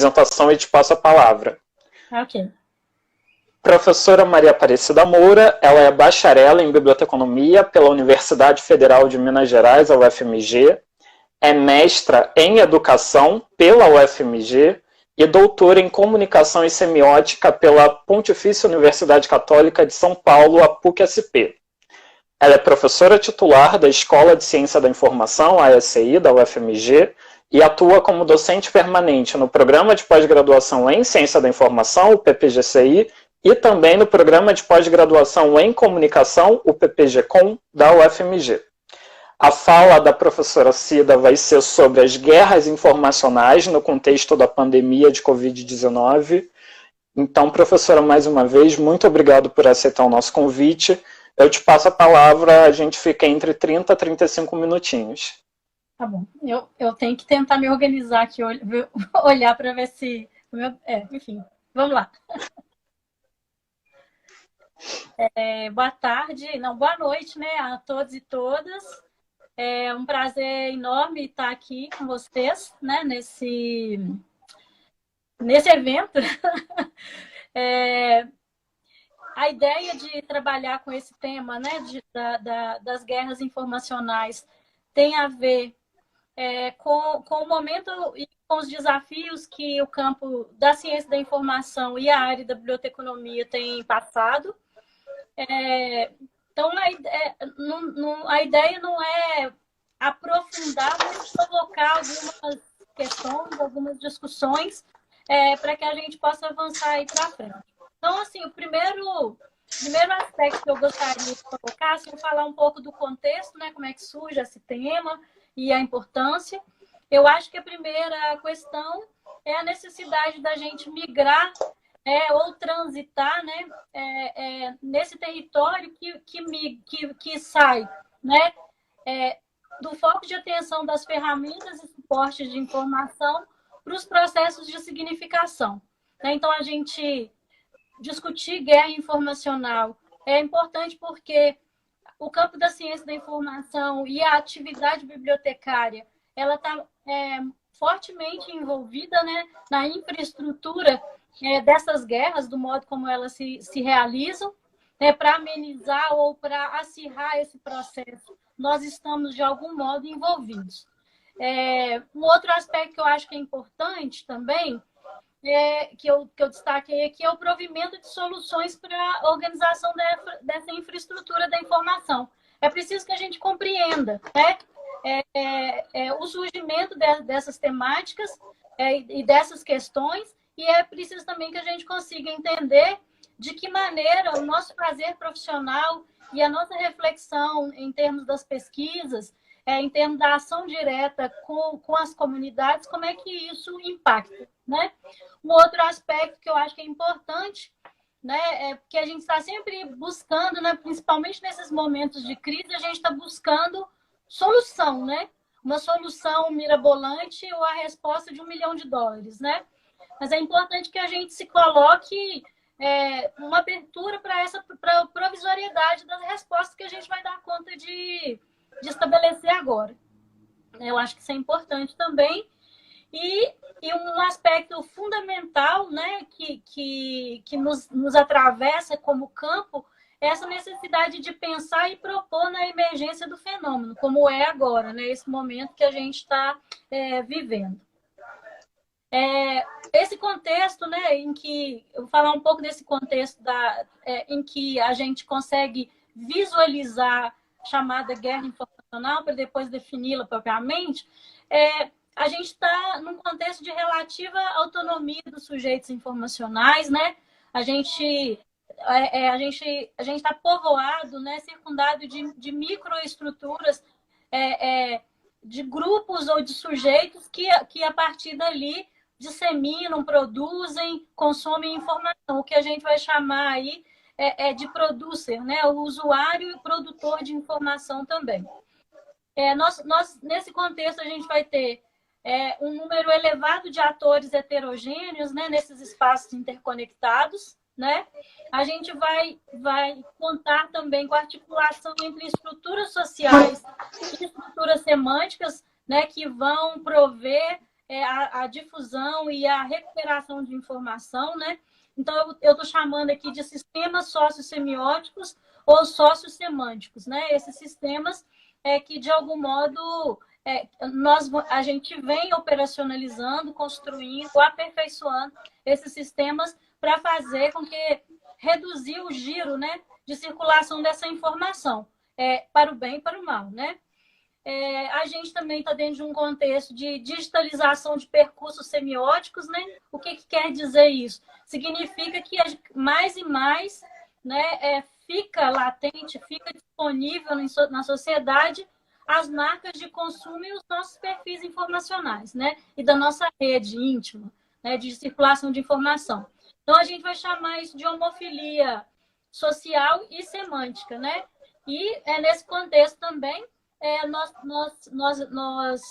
apresentação e te passo a palavra. Ok. Professora Maria Aparecida Moura, ela é bacharel em Biblioteconomia pela Universidade Federal de Minas Gerais, a UFMG, é mestra em Educação pela UFMG e doutora em Comunicação e Semiótica pela Pontifícia Universidade Católica de São Paulo, a PUC-SP. Ela é professora titular da Escola de Ciência da Informação, a ECI, da UFMG, e atua como docente permanente no Programa de Pós-Graduação em Ciência da Informação, o PPGCI, e também no Programa de Pós-Graduação em Comunicação, o PPG-Com, da UFMG. A fala da professora Cida vai ser sobre as guerras informacionais no contexto da pandemia de Covid-19. Então, professora, mais uma vez, muito obrigado por aceitar o nosso convite. Eu te passo a palavra, a gente fica entre 30 a 35 minutinhos. Tá bom. Eu tenho que tentar me organizar aqui, olhar para ver se... enfim, vamos lá. Boa tarde, não, boa noite, né, a todos e todas. É um prazer enorme estar aqui com vocês, né, nesse evento. A ideia de trabalhar com esse tema, né, das guerras informacionais, tem a ver com o momento e com os desafios que o campo da ciência da informação e a área da biblioteconomia têm passado. Então, a ideia não é aprofundar, mas colocar algumas questões, algumas discussões para que a gente possa avançar aí para frente. Então, assim, o primeiro aspecto que eu gostaria de colocar, assim, falar um pouco do contexto, né, como é que surge esse tema e a importância. Eu acho que a primeira questão é a necessidade da gente migrar ou transitar, né, nesse território que sai, né, do foco de atenção das ferramentas e suportes de informação para os processos de significação. Né? Então, a gente discutir guerra informacional é importante porque o campo da ciência da informação e a atividade bibliotecária, ela está fortemente envolvida, né, na infraestrutura dessas guerras, do modo como elas se realizam, para amenizar ou para acirrar esse processo. Nós estamos, de algum modo, envolvidos. Um outro aspecto que eu acho que é importante também, que eu destaquei aqui, é o provimento de soluções para a organização dessa infraestrutura da informação. É preciso que a gente compreenda, né, o surgimento dessas temáticas e dessas questões, e é preciso também que a gente consiga entender de que maneira o nosso fazer profissional e a nossa reflexão em termos das pesquisas, em termos da ação direta com as comunidades, como é que isso impacta, né? Um outro aspecto que eu acho que é importante, né, é que a gente está sempre buscando, né, principalmente nesses momentos de crise, a gente está buscando solução, né? Uma solução mirabolante ou a resposta de $1 milhão, né? Mas é importante que a gente se coloque uma abertura para a provisoriedade das respostas que a gente vai dar conta de estabelecer agora. Eu acho que isso é importante também. E um aspecto fundamental, né, que nos atravessa como campo é essa necessidade de pensar e propor na emergência do fenômeno, como é agora, né, esse momento que a gente está vivendo. Esse contexto, né, em que eu vou falar um pouco desse contexto em que a gente consegue visualizar a chamada guerra informacional para depois defini-la propriamente, a gente está num contexto de relativa autonomia dos sujeitos informacionais, né? A gente está povoado, né, circundado de microestruturas, de grupos ou de sujeitos que a partir dali disseminam, produzem, consomem informação, o que a gente vai chamar aí de producer, né? O usuário e o produtor de informação também. Nesse contexto, a gente vai ter um número elevado de atores heterogêneos, né, nesses espaços interconectados, né? A gente vai contar também com a articulação entre estruturas sociais e estruturas semânticas, né, que vão prover a difusão e a recuperação de informação, né? Então, eu estou chamando aqui de sistemas sociossemióticos ou sociosemânticos, né? Esses sistemas que, de algum modo, a gente vem operacionalizando, construindo, aperfeiçoando esses sistemas para fazer com que reduzir o giro, né, de circulação dessa informação, para o bem e para o mal, né? A gente também está dentro de um contexto de digitalização de percursos semióticos, né? O que quer dizer isso? Significa que mais e mais, né, fica latente, fica disponível na sociedade as marcas de consumo e os nossos perfis informacionais, né? E da nossa rede íntima, né, de circulação de informação. Então, a gente vai chamar isso de homofilia social e semântica, né? E nesse contexto também, nós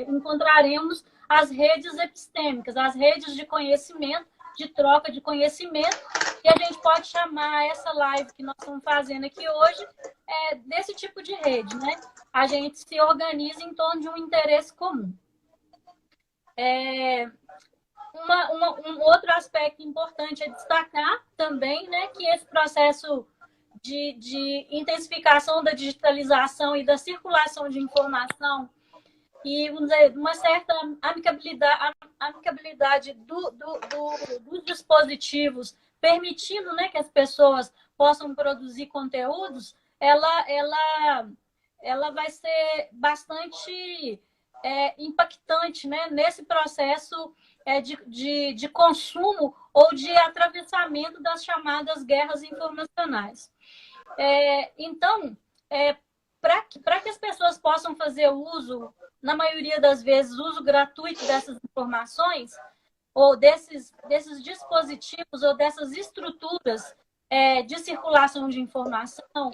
encontraremos as redes epistêmicas, as redes de conhecimento, de troca de conhecimento, e a gente pode chamar essa live que nós estamos fazendo aqui hoje desse tipo de rede, né? A gente se organiza em torno de um interesse comum. Um outro aspecto importante é destacar também, né, que esse processo de intensificação da digitalização e da circulação de informação e, vamos dizer, uma certa amicabilidade dos dispositivos, permitindo, né, que as pessoas possam produzir conteúdos, ela vai ser bastante impactante, né, nesse processo de consumo ou de atravessamento das chamadas guerras informacionais. Então, para que as pessoas possam fazer uso, na maioria das vezes, uso gratuito dessas informações, ou desses dispositivos, ou dessas estruturas de circulação de informação,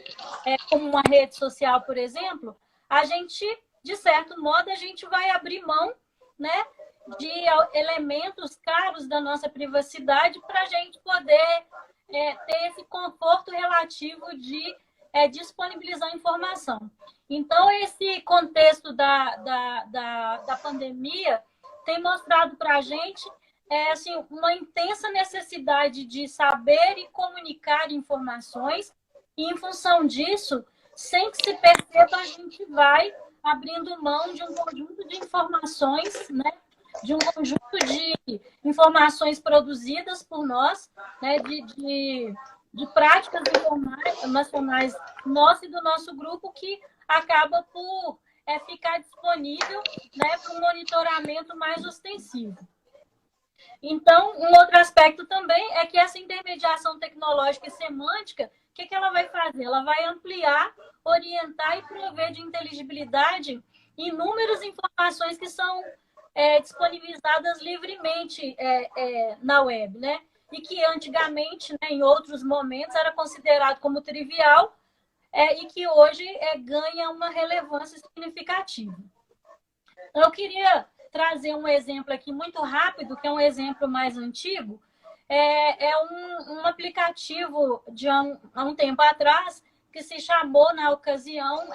como uma rede social, por exemplo, a gente, de certo modo, a gente vai abrir mão, né, de elementos caros da nossa privacidade para a gente poder ter esse conforto relativo de disponibilizar informação. Então, esse contexto da pandemia tem mostrado para a gente assim, uma intensa necessidade de saber e comunicar informações, e, em função disso, sem que se perceba, a gente vai abrindo mão de um conjunto de informações, né? De um conjunto de informações produzidas por nós, né? de práticas informacionais nossa e do nosso grupo, que acaba por ficar disponível, né, para um monitoramento mais ostensivo. Então, um outro aspecto também é que essa intermediação tecnológica e semântica, o que ela vai fazer? Ela vai ampliar, orientar e prover de inteligibilidade inúmeras informações que são disponibilizadas livremente na web, né? E que antigamente, né, em outros momentos, era considerado como trivial e que hoje ganha uma relevância significativa. Eu queria trazer um exemplo aqui muito rápido, que é um exemplo mais antigo. Um aplicativo de há um tempo atrás, que se chamou, na ocasião,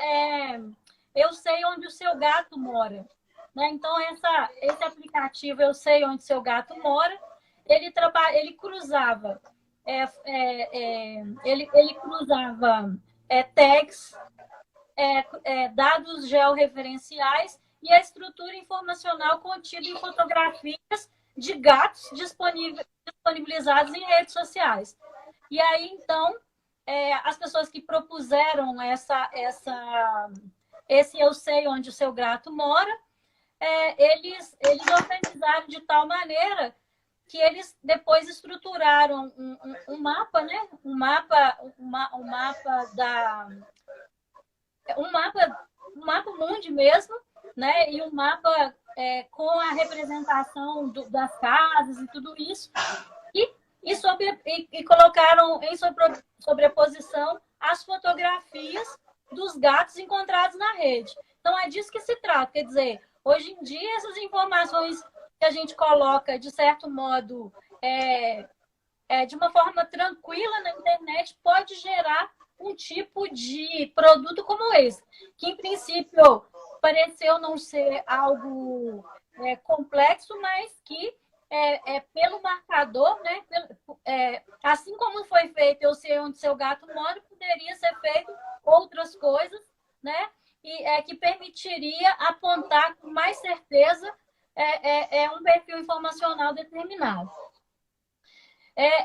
Eu Sei Onde o Seu Gato Mora. Né? Então, esse aplicativo, Eu Sei Onde o Seu Gato Mora, ele cruzava, ele cruzava tags, dados georreferenciais e a estrutura informacional contida em fotografias de gatos disponibilizados em redes sociais. E aí, então, as pessoas que propuseram esse Eu Sei Onde o Seu Gato Mora, eles organizaram de tal maneira que eles depois estruturaram um mapa, né? Um mapa mundi mesmo, né? E um mapa com a representação das casas e tudo isso, e colocaram em sobreposição as fotografias dos gatos encontrados na rede. Então, é disso que se trata. Quer dizer, hoje em dia, essas informações que a gente coloca, de certo modo, de uma forma tranquila na internet, pode gerar um tipo de produto como esse, que, em princípio, pareceu não ser algo complexo, mas que pelo marcador, né? Assim como foi feito Eu Sei Onde Seu Gato Mora, poderia ser feito outras coisas, né? E que permitiria apontar com mais certeza um perfil informacional determinado.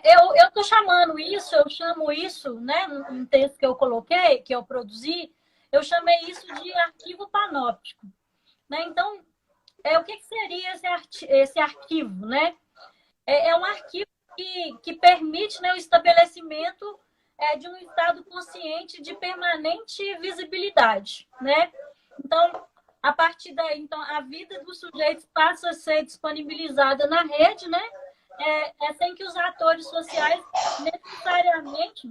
Eu estou chamando isso, eu chamo isso, né, num texto que eu coloquei, que eu produzi, eu chamei isso de arquivo panóptico. Né? Então, o que seria esse arquivo? Né? É um arquivo que permite, né, o estabelecimento de um estado consciente de permanente visibilidade. Né? Então, a partir daí, então, a vida dos sujeitos passa a ser disponibilizada na rede, né? Sem que os atores sociais necessariamente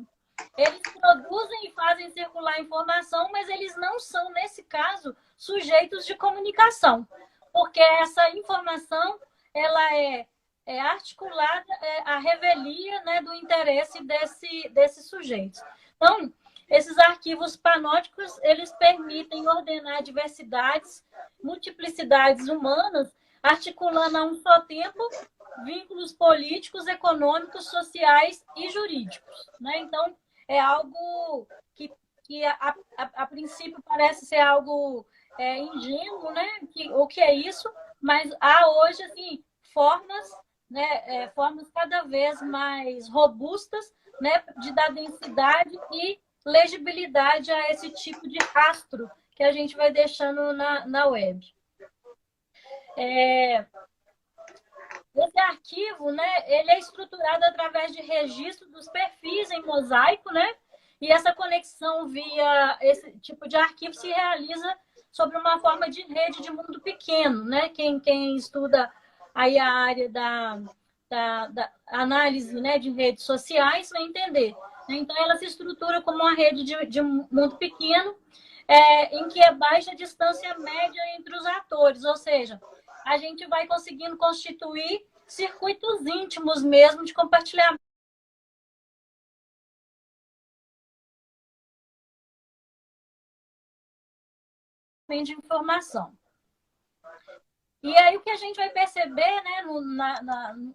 eles produzem e fazem circular informação, mas eles não são, nesse caso, sujeitos de comunicação, porque essa informação ela é articulada à revelia, né, do interesse desses sujeitos. Então, esses arquivos panópticos, eles permitem ordenar diversidades, multiplicidades humanas, articulando a um só tempo vínculos políticos, econômicos, sociais e jurídicos. Né? Então, é algo que a princípio parece ser algo ingênuo, né? O que é isso? Mas há hoje assim, formas, né? Formas cada vez mais robustas, né? De dar densidade e legibilidade a esse tipo de rastro que a gente vai deixando na web. Esse arquivo, né, ele é estruturado através de registro dos perfis em mosaico, né? E essa conexão via esse tipo de arquivo se realiza sobre uma forma de rede de mundo pequeno, né? Quem estuda aí a área da análise, né, de redes sociais vai entender. Então, ela se estrutura como uma rede de mundo pequeno, em que é baixa a distância média entre os atores, ou seja, a gente vai conseguindo constituir circuitos íntimos mesmo de compartilhamento de informação. E aí o que a gente vai perceber, né,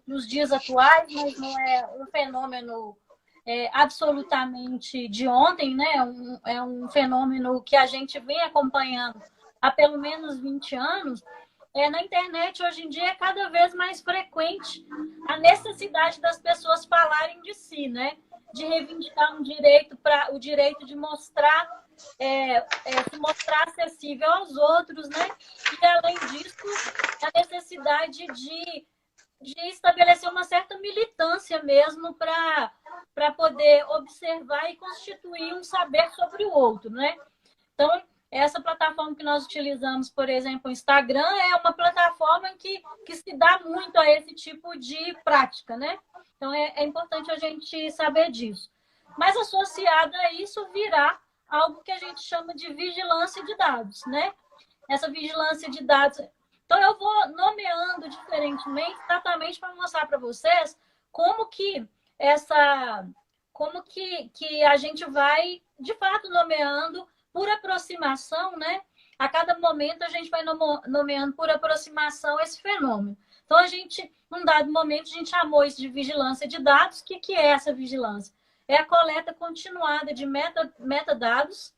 nos dias atuais, mas não é um fenômeno absolutamente de ontem, né? É um fenômeno que a gente vem acompanhando há pelo menos 20 anos. Na internet, hoje em dia, é cada vez mais frequente a necessidade das pessoas falarem de si, né? De reivindicar o direito de mostrar, se mostrar acessível aos outros, né? E, além disso, a necessidade de estabelecer uma certa militância mesmo para poder observar e constituir um saber sobre o outro, né? Então, essa plataforma que nós utilizamos, por exemplo, o Instagram, é uma plataforma que se dá muito a esse tipo de prática, né? Então, é importante a gente saber disso. Mas, associado a isso, virá algo que a gente chama de vigilância de dados, né? Essa vigilância de dados... Então, eu vou nomeando diferentemente, exatamente para mostrar para vocês como que a gente vai, de fato, nomeando por aproximação, né? A cada momento a gente vai nomeando por aproximação esse fenômeno. Então, num dado momento, a gente chamou isso de vigilância de dados. O que é essa vigilância? É a coleta continuada de metadados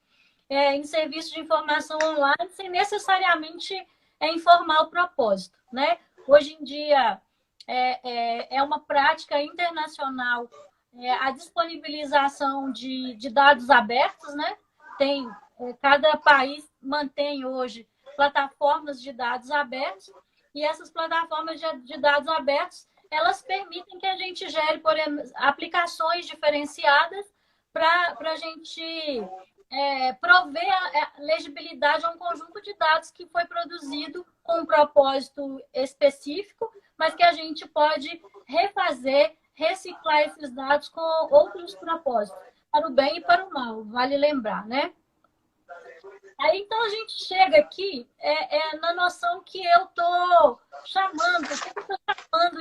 em serviços de informação online, sem necessariamente informar o propósito, né? Hoje em dia, é uma prática internacional a disponibilização de dados abertos, né? Cada país mantém hoje plataformas de dados abertos, e essas plataformas de dados abertos, elas permitem que a gente gere, por exemplo, aplicações diferenciadas para a gente prover a legibilidade a um conjunto de dados que foi produzido com um propósito específico, mas que a gente pode refazer, reciclar esses dados com outros propósitos, para o bem e para o mal, vale lembrar, né? Aí, então, a gente chega aqui na noção que eu estou chamando,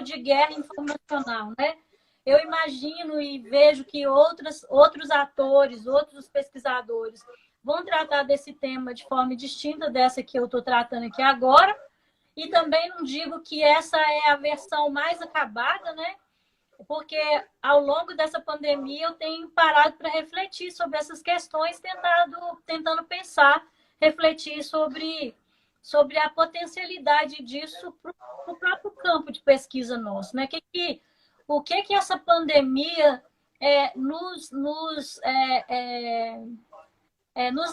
de guerra informacional, né? Eu imagino e vejo que outros atores, outros pesquisadores vão tratar desse tema de forma distinta dessa que eu estou tratando aqui agora. e também não digo que essa é a versão mais acabada, né? Porque ao longo dessa pandemia eu tenho parado para refletir sobre essas questões, tentando pensar, refletir sobre a potencialidade disso para o próprio campo de pesquisa nosso, né? O que essa pandemia nos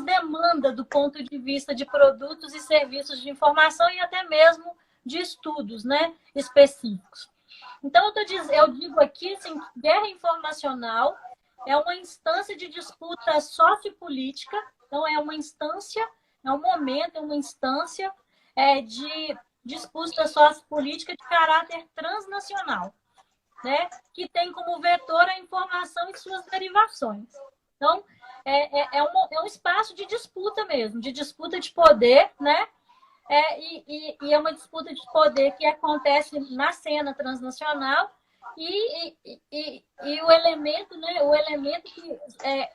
demanda do ponto de vista de produtos e serviços de informação e até mesmo de estudos, né, específicos. Então, eu digo aqui assim, que guerra informacional é uma instância de disputa sociopolítica, então é uma instância, é um momento, é uma instância de disputa sociopolítica de caráter transnacional, né, que tem como vetor a informação e suas derivações. Então, é um espaço de disputa mesmo, de disputa de poder, né? E é uma disputa de poder que acontece na cena transnacional e o elemento, né? O elemento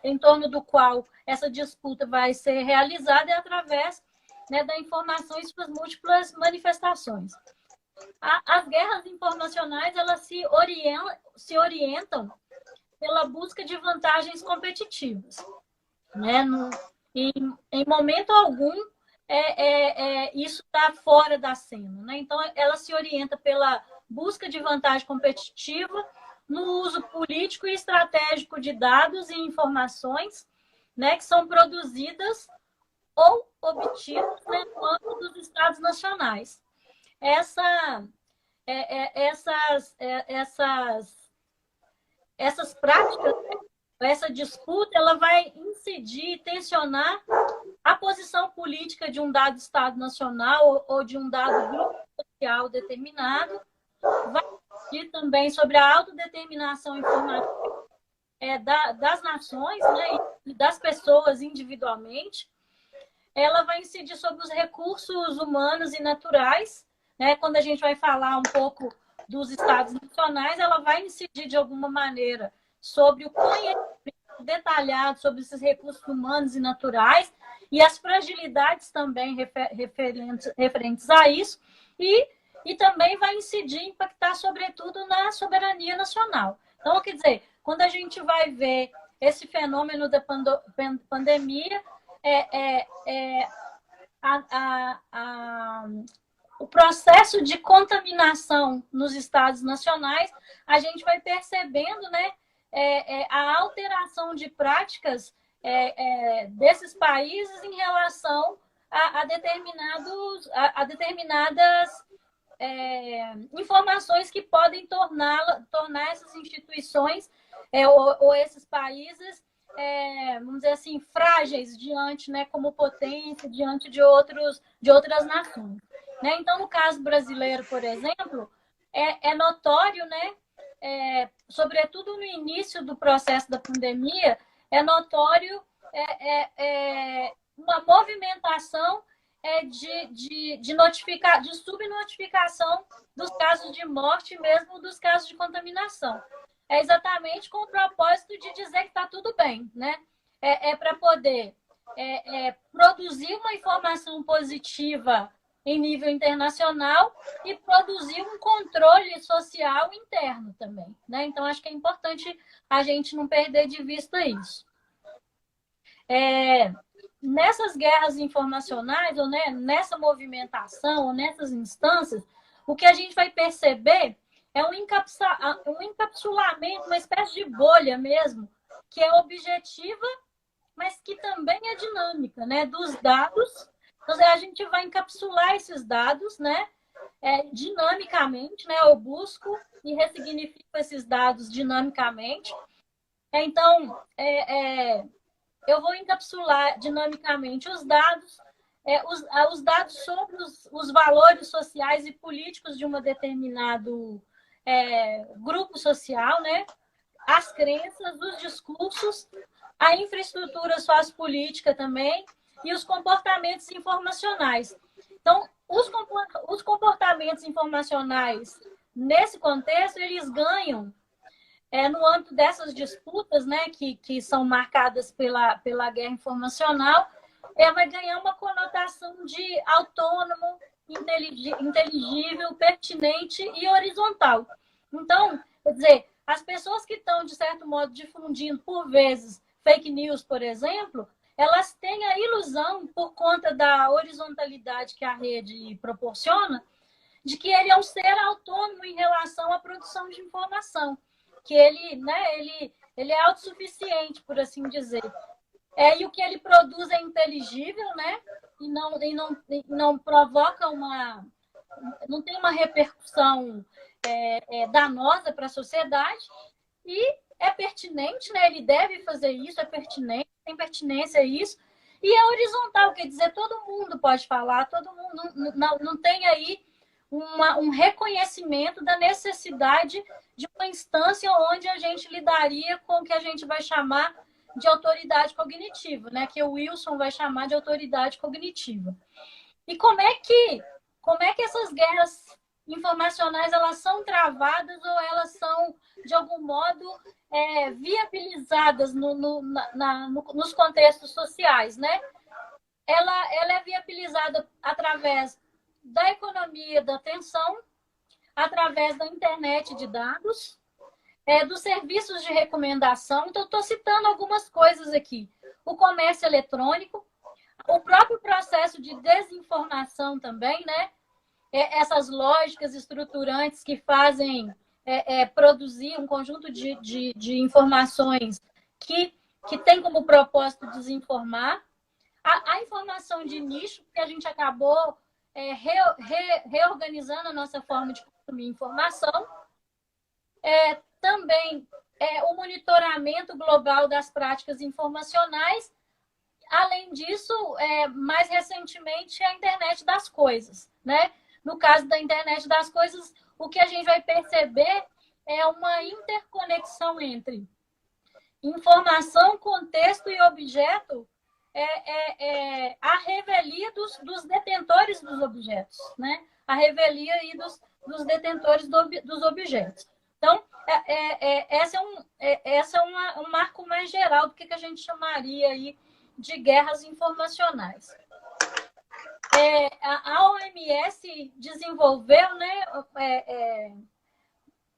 em torno do qual essa disputa vai ser realizada é através, né, da informação e suas múltiplas manifestações. As guerras informacionais, elas se orientam pela busca de vantagens competitivas, né? Em momento algum, isso está fora da cena, né? Então, ela se orienta pela busca de vantagem competitiva no uso político e estratégico de dados e informações, né, que são produzidas ou obtidas, né, no âmbito dos Estados nacionais. Essas práticas, essa disputa, ela vai incidir e tensionar a posição política de um dado Estado nacional ou de um dado grupo social determinado, vai incidir também sobre a autodeterminação informativa das nações, né, e das pessoas individualmente. Ela vai incidir sobre os recursos humanos e naturais, né? Quando a gente vai falar um pouco dos estados nacionais, ela vai incidir de alguma maneira sobre o conhecimento detalhado sobre esses recursos humanos e naturais e as fragilidades também referentes a isso e também vai incidir, impactar sobretudo na soberania nacional. Então, quer dizer, quando a gente vai ver esse fenômeno da pandemia, o processo de contaminação nos estados nacionais, a gente vai percebendo, né, a alteração de práticas desses países em relação a determinadas informações que podem tornar essas instituições ou esses países, vamos dizer assim, frágeis diante, né, como potência, diante de outras nações. Né? Então, no caso brasileiro, por exemplo, é notório, né, sobretudo no início do processo da pandemia, é notório uma movimentação de subnotificação dos casos de morte, mesmo dos casos de contaminação. É exatamente com o propósito de dizer que está tudo bem, né? Para poder produzir uma informação positiva em nível internacional e produzir um controle social interno também, né? Então, acho que é importante a gente não perder de vista isso. Nessas guerras informacionais, ou né, nessa movimentação, ou nessas instâncias, o que a gente vai perceber é um encapsulamento, uma espécie de bolha mesmo, que é objetiva, mas que também é dinâmica, né, dos dados. Então, a gente vai encapsular esses dados, né, dinamicamente, né, eu busco e ressignifico esses dados dinamicamente. Então, eu vou encapsular dinamicamente os dados, os dados sobre os valores sociais e políticos de um determinado grupo social, né? As crenças, os discursos, a infraestrutura sociopolítica também e os comportamentos informacionais. Então, os comportamentos informacionais, nesse contexto, eles ganham no âmbito dessas disputas, né, que são marcadas pela guerra informacional, vai ganhar uma conotação de autônomo, inteligível, pertinente e horizontal. Então, quer dizer, as pessoas que estão, de certo modo, difundindo, por vezes, fake news, por exemplo, elas têm a ilusão, por conta da horizontalidade que a rede proporciona, de que ele é um ser autônomo em relação à produção de informação, que ele, né, ele é autossuficiente, por assim dizer. E o que ele produz é inteligível, né? E não provoca não tem uma repercussão danosa para a sociedade, e é pertinente, né? Ele deve fazer isso, é pertinente, tem pertinência a isso, e é horizontal, quer dizer, todo mundo pode falar, todo mundo não tem aí um reconhecimento da necessidade de uma instância onde a gente lidaria com o que a gente vai chamar de autoridade cognitiva, né? Que o Wilson vai chamar de autoridade cognitiva. E como é que essas guerras informacionais elas são travadas ou elas são, de algum modo, viabilizadas nos contextos sociais, né? Ela é viabilizada através da economia da atenção, através da internet de dados, dos serviços de recomendação. Então, estou citando algumas coisas aqui. O comércio eletrônico, o próprio processo de desinformação também, né? Essas lógicas estruturantes que fazem produzir um conjunto de informações que tem como propósito desinformar. A informação de nicho, que a gente acabou reorganizando a nossa forma de consumir informação. Também o monitoramento global das práticas informacionais. Além disso, mais recentemente, a internet das coisas, né? No caso da internet das coisas, o que a gente vai perceber é uma interconexão entre informação, contexto e objeto, a revelia dos detentores dos objetos, né? A revelia aí dos detentores dos objetos. Então, essa é um marco mais geral do que a gente chamaria aí de guerras informacionais. A OMS desenvolveu, né,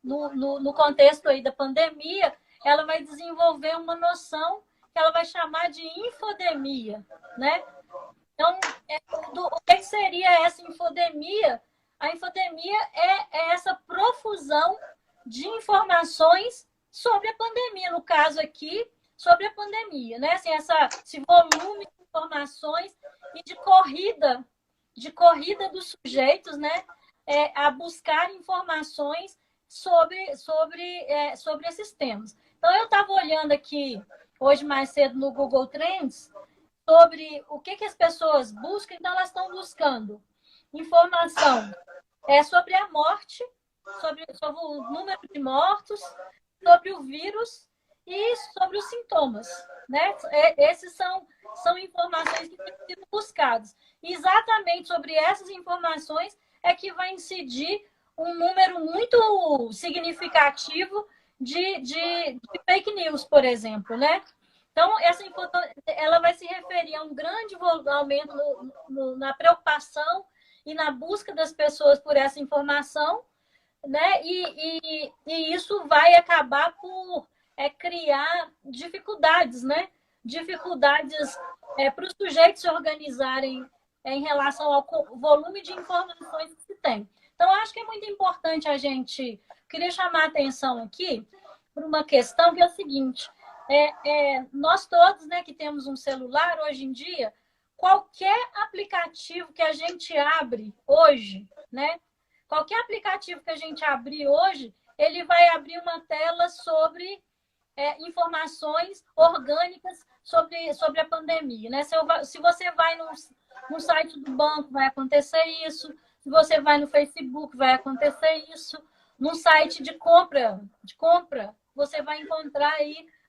no contexto aí da pandemia, ela vai desenvolver uma noção que ela vai chamar de infodemia, né? Então, o que seria essa infodemia? A infodemia é essa profusão de informações sobre a pandemia, no caso aqui, sobre a pandemia, né? Assim, esse volume de informações e de corrida dos sujeitos, né? A buscar informações sobre esses temas. Então, eu estava olhando aqui, hoje mais cedo, no Google Trends, sobre o que as pessoas buscam. Então, elas estão buscando informação sobre a morte, sobre o número de mortos, sobre o vírus e sobre os sintomas, né? Esses são informações que têm sido buscadas. E exatamente sobre essas informações é que vai incidir um número muito significativo de fake news, por exemplo, né? Então, ela vai se referir a um grande aumento na preocupação e na busca das pessoas por essa informação, né? E isso vai acabar por criar dificuldades, né? Dificuldades para os sujeitos se organizarem em relação ao volume de informações que se tem. Então, acho que é muito importante a gente... Queria chamar a atenção aqui para uma questão que é o seguinte: nós todos, né, que temos um celular hoje em dia, qualquer aplicativo que a gente abre hoje, né? Qualquer aplicativo que a gente abrir hoje, ele vai abrir uma tela sobre informações orgânicas sobre a pandemia, né? Se você vai no site do banco, vai acontecer isso. Se você vai no Facebook, vai acontecer isso. No site de compra, você vai encontrar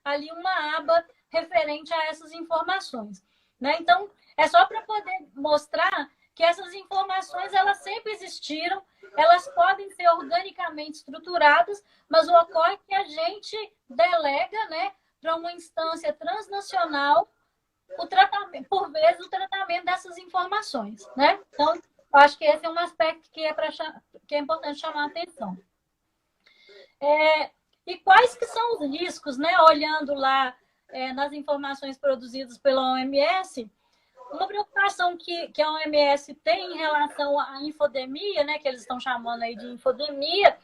ali uma aba referente a essas informações, né? Então, é só para poder mostrar que essas informações elas sempre existiram, elas podem ser organicamente estruturadas, mas ocorre que a gente delega, né, para uma instância transnacional por vezes o tratamento dessas informações, né? Então, Acho que esse é um aspecto que é importante chamar a atenção. E quais que são os riscos, né? Olhando lá nas informações produzidas pela OMS, uma preocupação que a OMS tem em relação à infodemia, né, que eles estão chamando aí de infodemia,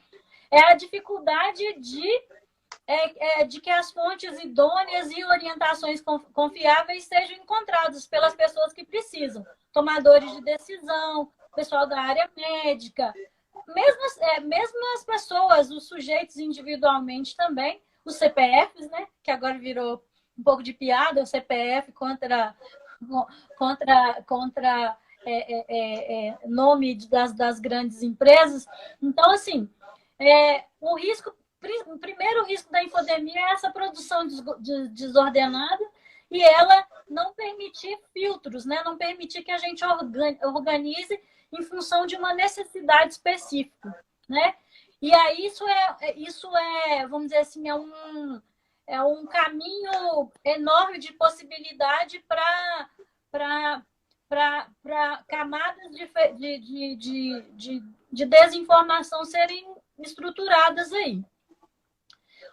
é a dificuldade de que as fontes idôneas e orientações confiáveis sejam encontradas pelas pessoas que precisam, tomadores de decisão, pessoal da área médica, mesmo as pessoas, os sujeitos individualmente também, os CPFs, né, que agora virou um pouco de piada, o CPF contra nome das grandes empresas. Então, assim, o primeiro risco da infodemia é essa produção desordenada e ela não permitir filtros, né? Não permitir que a gente organize em função de uma necessidade específica, né? E aí isso é, vamos dizer assim, é um caminho enorme de possibilidade para camadas de desinformação serem estruturadas aí.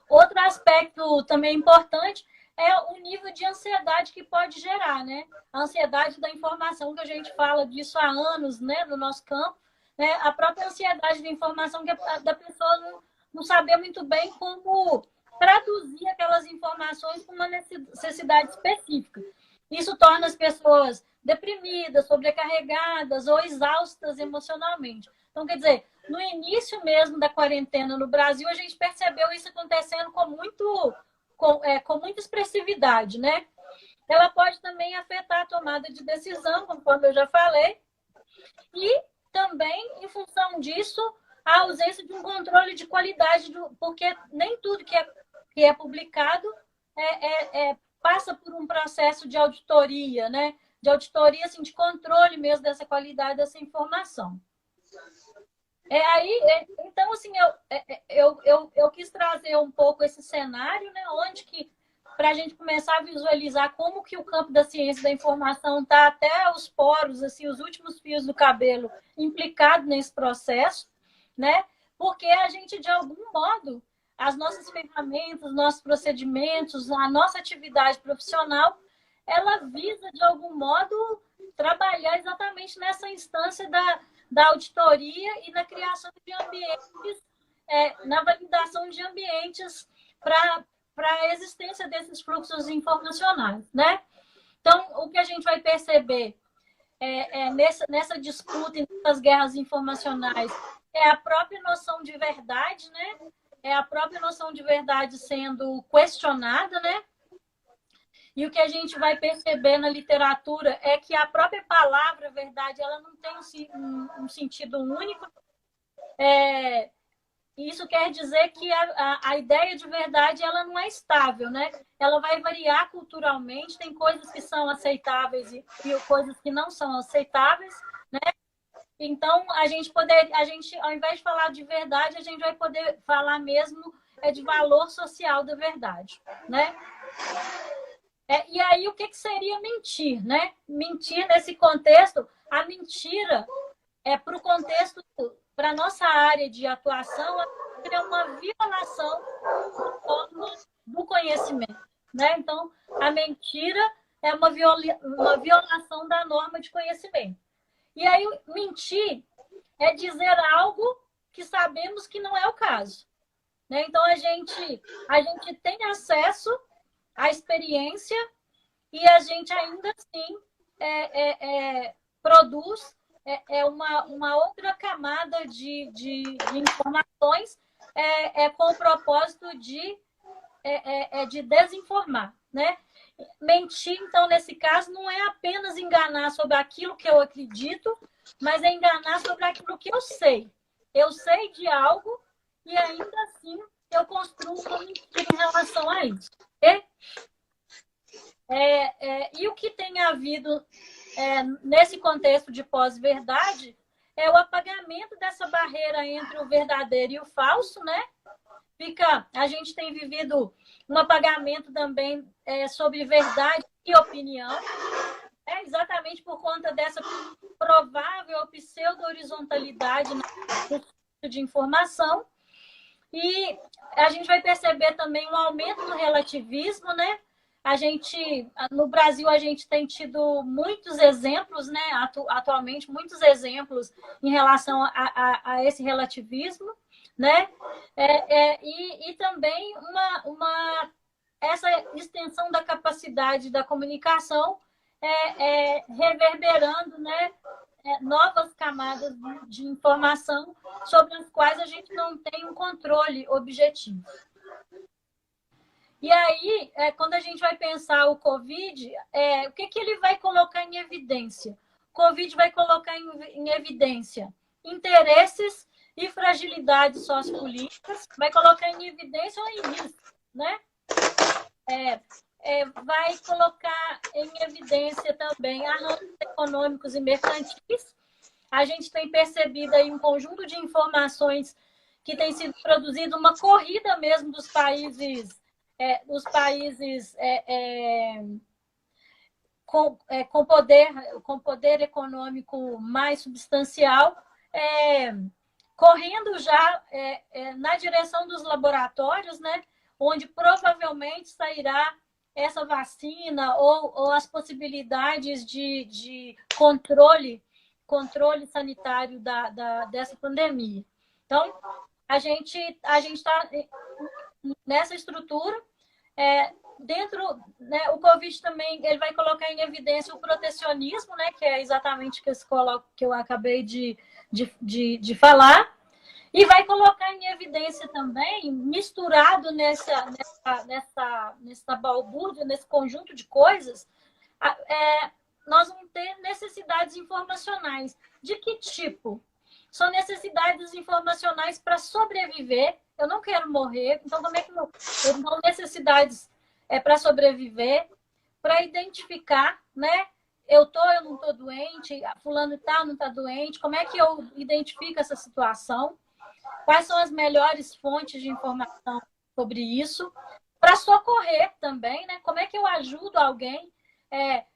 Outro aspecto também importante é o nível de ansiedade que pode gerar, né? A ansiedade da informação, que a gente fala disso há anos, né, no nosso campo, né? A própria ansiedade da informação, que da pessoa não saber muito bem como traduzir aquelas informações com uma necessidade específica. Isso torna as pessoas deprimidas, sobrecarregadas ou exaustas emocionalmente. Então, quer dizer, no início mesmo da quarentena no Brasil, a gente percebeu isso acontecendo com muita expressividade, né? Ela pode também afetar a tomada de decisão, conforme eu já falei, e também, em função disso, a ausência de um controle de qualidade, porque nem tudo que é publicado passa por um processo de auditoria, né? De auditoria, assim, de controle mesmo dessa qualidade dessa informação. Então, assim, eu quis trazer um pouco esse cenário, né? Onde que, para a gente começar a visualizar como que o campo da ciência da informação está até os poros, assim, os últimos fios do cabelo implicado nesse processo, né? Porque a gente, de algum modo, as nossas ferramentas, nossos procedimentos, a nossa atividade profissional, ela visa, de algum modo, trabalhar exatamente nessa instância da auditoria e na criação de ambientes, na validação de ambientes para a existência desses fluxos informacionais, né? Então, o que a gente vai perceber nessa disputa e nessas guerras informacionais é a própria noção de verdade, né? É a própria noção de verdade sendo questionada, né? E o que a gente vai perceber na literatura é que a própria palavra verdade, ela não tem um sentido único. Isso quer dizer que a ideia de verdade, ela não é estável, né? Ela vai variar culturalmente, tem coisas que são aceitáveis e coisas que não são aceitáveis, né? Então, a gente, ao invés de falar de verdade, a gente vai poder falar mesmo de valor social da verdade, né? E aí, o que seria mentir, né? Mentir nesse contexto, a mentira para o contexto, para a nossa área de atuação, é uma violação do conhecimento, né? Então, a mentira é uma violação da norma de conhecimento. E aí, mentir é dizer algo que sabemos que não é o caso, né? Então, a gente tem acesso à experiência e a gente ainda assim produz uma outra camada de informações com o propósito de desinformar, né? Mentir, então, nesse caso, não é apenas enganar sobre aquilo que eu acredito, mas é enganar sobre aquilo que eu sei. Eu sei de algo e ainda assim eu construo uma mentira em relação a isso. E o que tem havido nesse contexto de pós-verdade é o apagamento dessa barreira entre o verdadeiro e o falso, né? A gente tem vivido um apagamento também sobre verdade e opinião. É exatamente por conta dessa provável pseudo-horizontalidade no fluxo de informação. E a gente vai perceber também um aumento do relativismo, né? No Brasil, a gente tem tido muitos exemplos, né? Atualmente, muitos exemplos em relação a esse relativismo, né? E também essa extensão da capacidade da comunicação reverberando, né? Novas camadas de informação sobre as quais a gente não tem um controle objetivo. E aí, quando a gente vai pensar o Covid, o que ele vai colocar em evidência? O Covid vai colocar em evidência interesses e fragilidades sociopolíticas, vai colocar em evidência o risco, né? Vai colocar em evidência também arranjos econômicos e mercantis. A gente tem percebido aí um conjunto de informações que tem sido produzido, uma corrida mesmo dos países com poder econômico mais substancial, correndo já na direção dos laboratórios, né, onde provavelmente sairá essa vacina ou as possibilidades de controle sanitário dessa pandemia. Então, a gente está nessa estrutura. Né, o Covid também ele vai colocar em evidência o protecionismo, né, que é exatamente que eu acabei de falar, e vai colocar em evidência também, misturado nessa balbúrdia, nesse conjunto de coisas, nós vamos ter necessidades informacionais. De que tipo? São necessidades informacionais para sobreviver. Eu não quero morrer, então como é que eu tenho necessidades para sobreviver, para identificar, né? Eu não estou doente, fulano tal não está doente, como é que eu identifico essa situação? Quais são as melhores fontes de informação sobre isso? Para socorrer também, né? Como é que eu ajudo alguém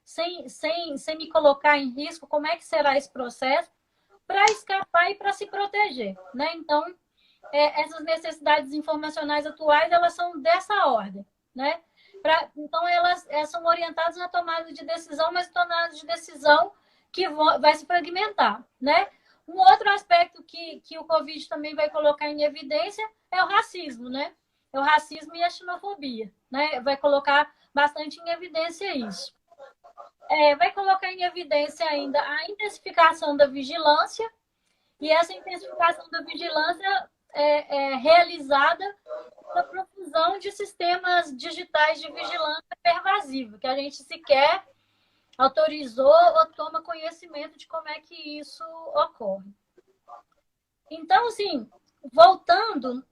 sem me colocar em risco? Como é que será esse processo? Para escapar e para se proteger, né? Então, essas necessidades informacionais atuais, elas são dessa ordem, né? Então, elas são orientadas na tomada de decisão, mas tomada de decisão que vai se fragmentar, né? Um outro aspecto que o Covid também vai colocar em evidência é o racismo, né? É o racismo e a xenofobia, né? Vai colocar bastante em evidência isso. Vai colocar em evidência ainda a intensificação da vigilância, e essa intensificação da vigilância é realizada pela profusão de sistemas digitais de vigilância pervasiva, que a gente sequer autorizou ou toma conhecimento de como é que isso ocorre. Então, assim, voltando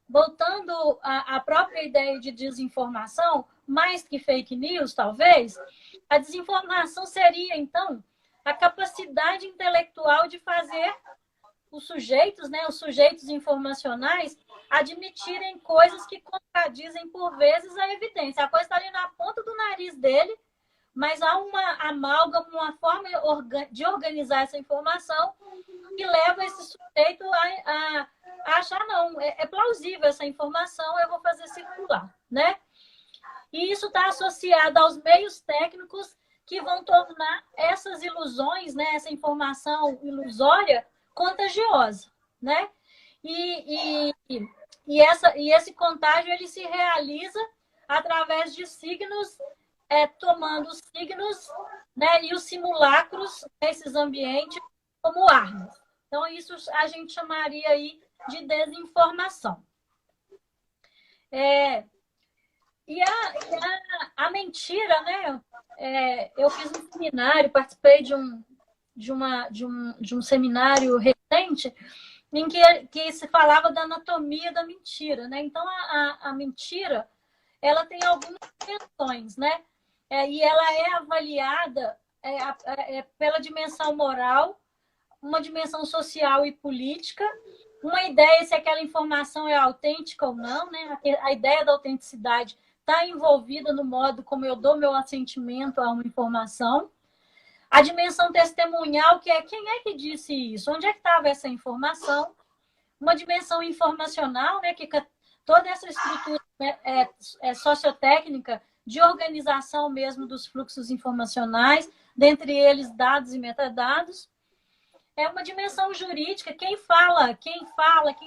à própria ideia de desinformação, mais que fake news, talvez, a desinformação seria, então, a capacidade intelectual de fazer os sujeitos informacionais, admitirem coisas que contradizem, por vezes, a evidência. A coisa está ali na ponta do nariz dele, mas há uma amálgama, uma forma de organizar essa informação que leva esse sujeito a achar, não, é plausível essa informação, eu vou fazer circular, né? E isso está associado aos meios técnicos que vão tornar essas ilusões, né, essa informação ilusória, contagiosa, né? E esse contágio ele se realiza através de signos, tomando os signos, né, e os simulacros nesses ambientes como armas. Então, isso a gente chamaria aí de desinformação. E a mentira, né? Eu fiz um seminário, participei de um seminário recente em que se falava da anatomia da mentira, né? Então, a mentira, ela tem algumas dimensões, né? E ela é avaliada pela dimensão moral, uma dimensão social e política, uma ideia se aquela informação é autêntica ou não, né? A ideia da autenticidade está envolvida no modo como eu dou meu assentimento a uma informação. A dimensão testemunhal, que é quem é que disse isso? Onde é que estava essa informação? Uma dimensão informacional, né, que toda essa estrutura, né, sociotécnica de organização mesmo dos fluxos informacionais, dentre eles dados e metadados. É uma dimensão jurídica. Quem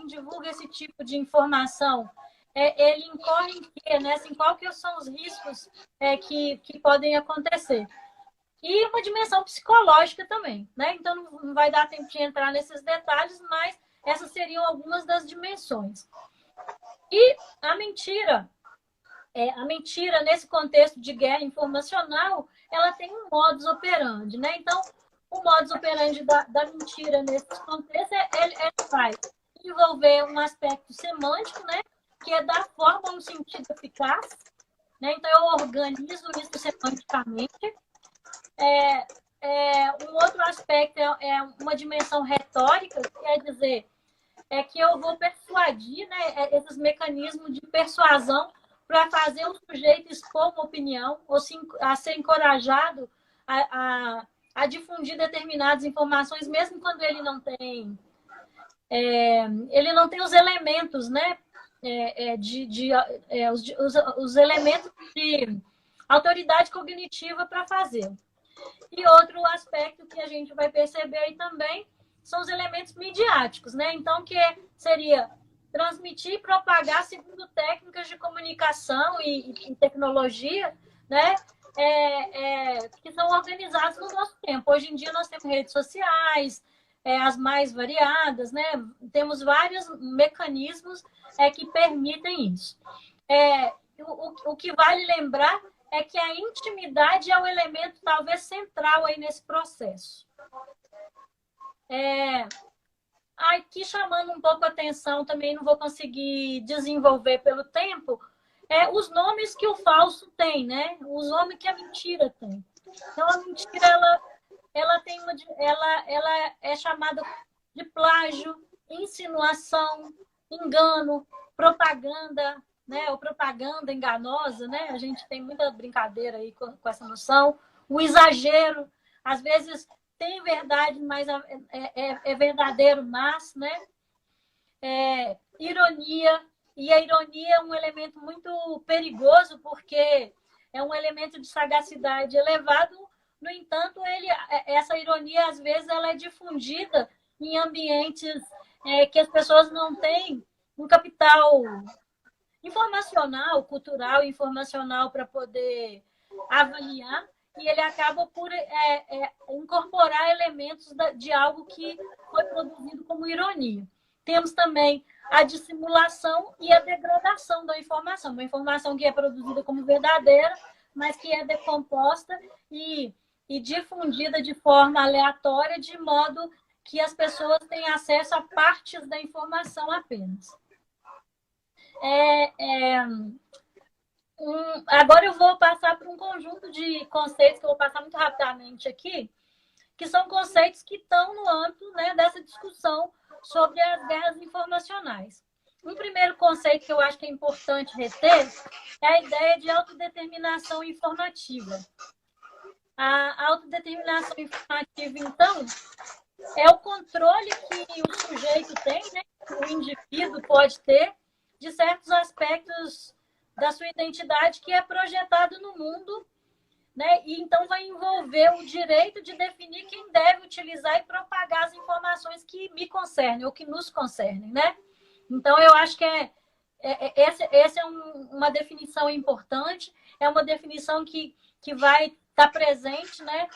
divulga esse tipo de informação, ele incorre em quê, né? Assim, qual que são os riscos que podem acontecer? E uma dimensão psicológica também, né? Então, não vai dar tempo de entrar nesses detalhes, mas essas seriam algumas das dimensões. E a mentira, nesse contexto de guerra informacional, ela tem um modus operandi, né? Então, o modus operandi da mentira nesse contexto, ele vai envolver um aspecto semântico, né? Que é dar forma a um sentido eficaz, né? Então, eu organizo isso semanticamente. Um outro aspecto é uma dimensão retórica, que quer dizer, que eu vou persuadir, né, esses mecanismos de persuasão para fazer o sujeito expor uma opinião ou a ser encorajado a difundir determinadas informações, mesmo quando ele não tem os elementos, né, os elementos de autoridade cognitiva para fazer. E outro aspecto que a gente vai perceber aí também são os elementos midiáticos, né? Então, que seria transmitir e propagar segundo técnicas de comunicação e tecnologia, né? Que são organizadas no nosso tempo. Hoje em dia nós temos redes sociais, as mais variadas, né? Temos vários mecanismos que permitem isso. O que vale lembrar é que a intimidade é o elemento talvez central aí nesse processo. Aqui chamando um pouco a atenção, também não vou conseguir desenvolver pelo tempo, os nomes que o falso tem, né? Os nomes que a mentira tem. Então, a mentira, ela é chamada de plágio, insinuação, engano, propaganda, né? Ou propaganda enganosa, né? A gente tem muita brincadeira aí com essa noção. O exagero, às vezes tem verdade, mas é verdadeiro, mas, né? Ironia. E a ironia é um elemento muito perigoso, porque é um elemento de sagacidade elevado. No entanto, essa ironia, às vezes, ela é difundida em ambientes que as pessoas não têm um capital informacional, cultural e informacional para poder avaliar, e ele acaba por incorporar elementos de algo que foi produzido como ironia. Temos também a dissimulação e a degradação da informação. Uma informação que é produzida como verdadeira, mas que é decomposta e difundida de forma aleatória, de modo que as pessoas têm acesso a partes da informação apenas. Agora eu vou passar por um conjunto de conceitos que eu vou passar muito rapidamente aqui, que são conceitos que estão no âmbito, né, dessa discussão sobre as guerras informacionais. Um primeiro conceito que eu acho que é importante reter é a ideia de autodeterminação informativa. A autodeterminação informativa, então, é o controle que o sujeito tem, né, que o indivíduo pode ter, de certos aspectos da sua identidade que é projetado no mundo, né? E então vai envolver o direito de definir quem deve utilizar e propagar as informações que me concernem ou que nos concernem, né? Então, eu acho que essa é uma definição importante, é uma definição que vai estar presente, né,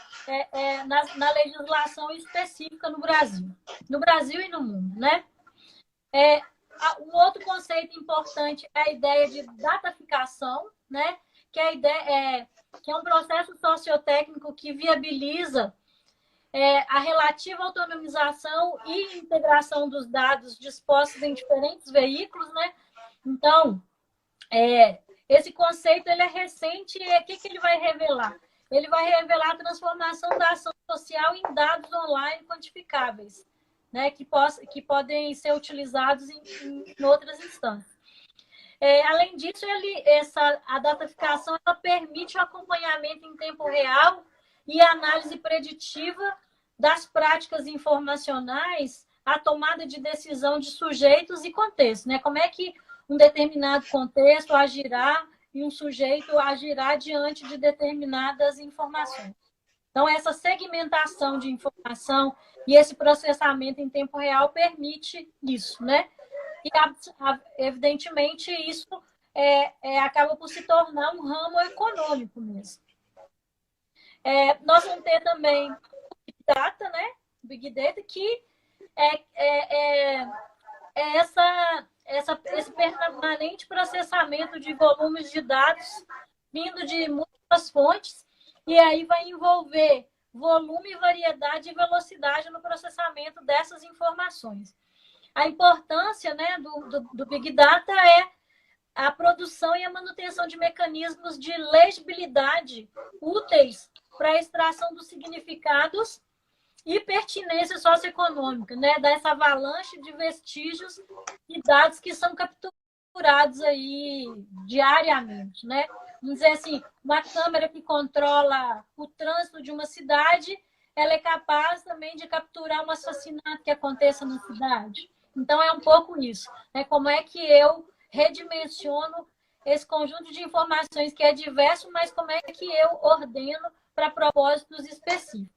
na legislação específica no Brasil e no mundo, né? Um outro conceito importante é a ideia de dataficação, né? Que é um processo sociotécnico que viabiliza a relativa autonomização e integração dos dados dispostos em diferentes veículos, né? Então, esse conceito ele é recente e o que ele vai revelar? Ele vai revelar a transformação da ação social em dados online quantificáveis, né, que podem ser utilizados em outras instâncias. Além disso, a dataficação ela permite o acompanhamento em tempo real e a análise preditiva das práticas informacionais, a tomada de decisão de sujeitos e contexto, né? Como é que um determinado contexto agirá e um sujeito agirá diante de determinadas informações. Então, essa segmentação de informação e esse processamento em tempo real permite isso, né? E, evidentemente, isso acaba por se tornar um ramo econômico mesmo. Nós vamos ter também Big Data, né? Big Data, que esse permanente processamento de volumes de dados vindo de múltiplas fontes, e aí vai envolver volume, variedade e velocidade no processamento dessas informações. A importância, né, do Big Data é a produção e a manutenção de mecanismos de legibilidade úteis para a extração dos significados e pertinência socioeconômica, né, dessa avalanche de vestígios e dados que são capturados aí diariamente, né? Vamos dizer assim, uma câmera que controla o trânsito de uma cidade, ela é capaz também de capturar um assassinato que aconteça na cidade. Então, é um pouco isso, né? Como é que eu redimensiono esse conjunto de informações que é diverso, mas como é que eu ordeno para propósitos específicos.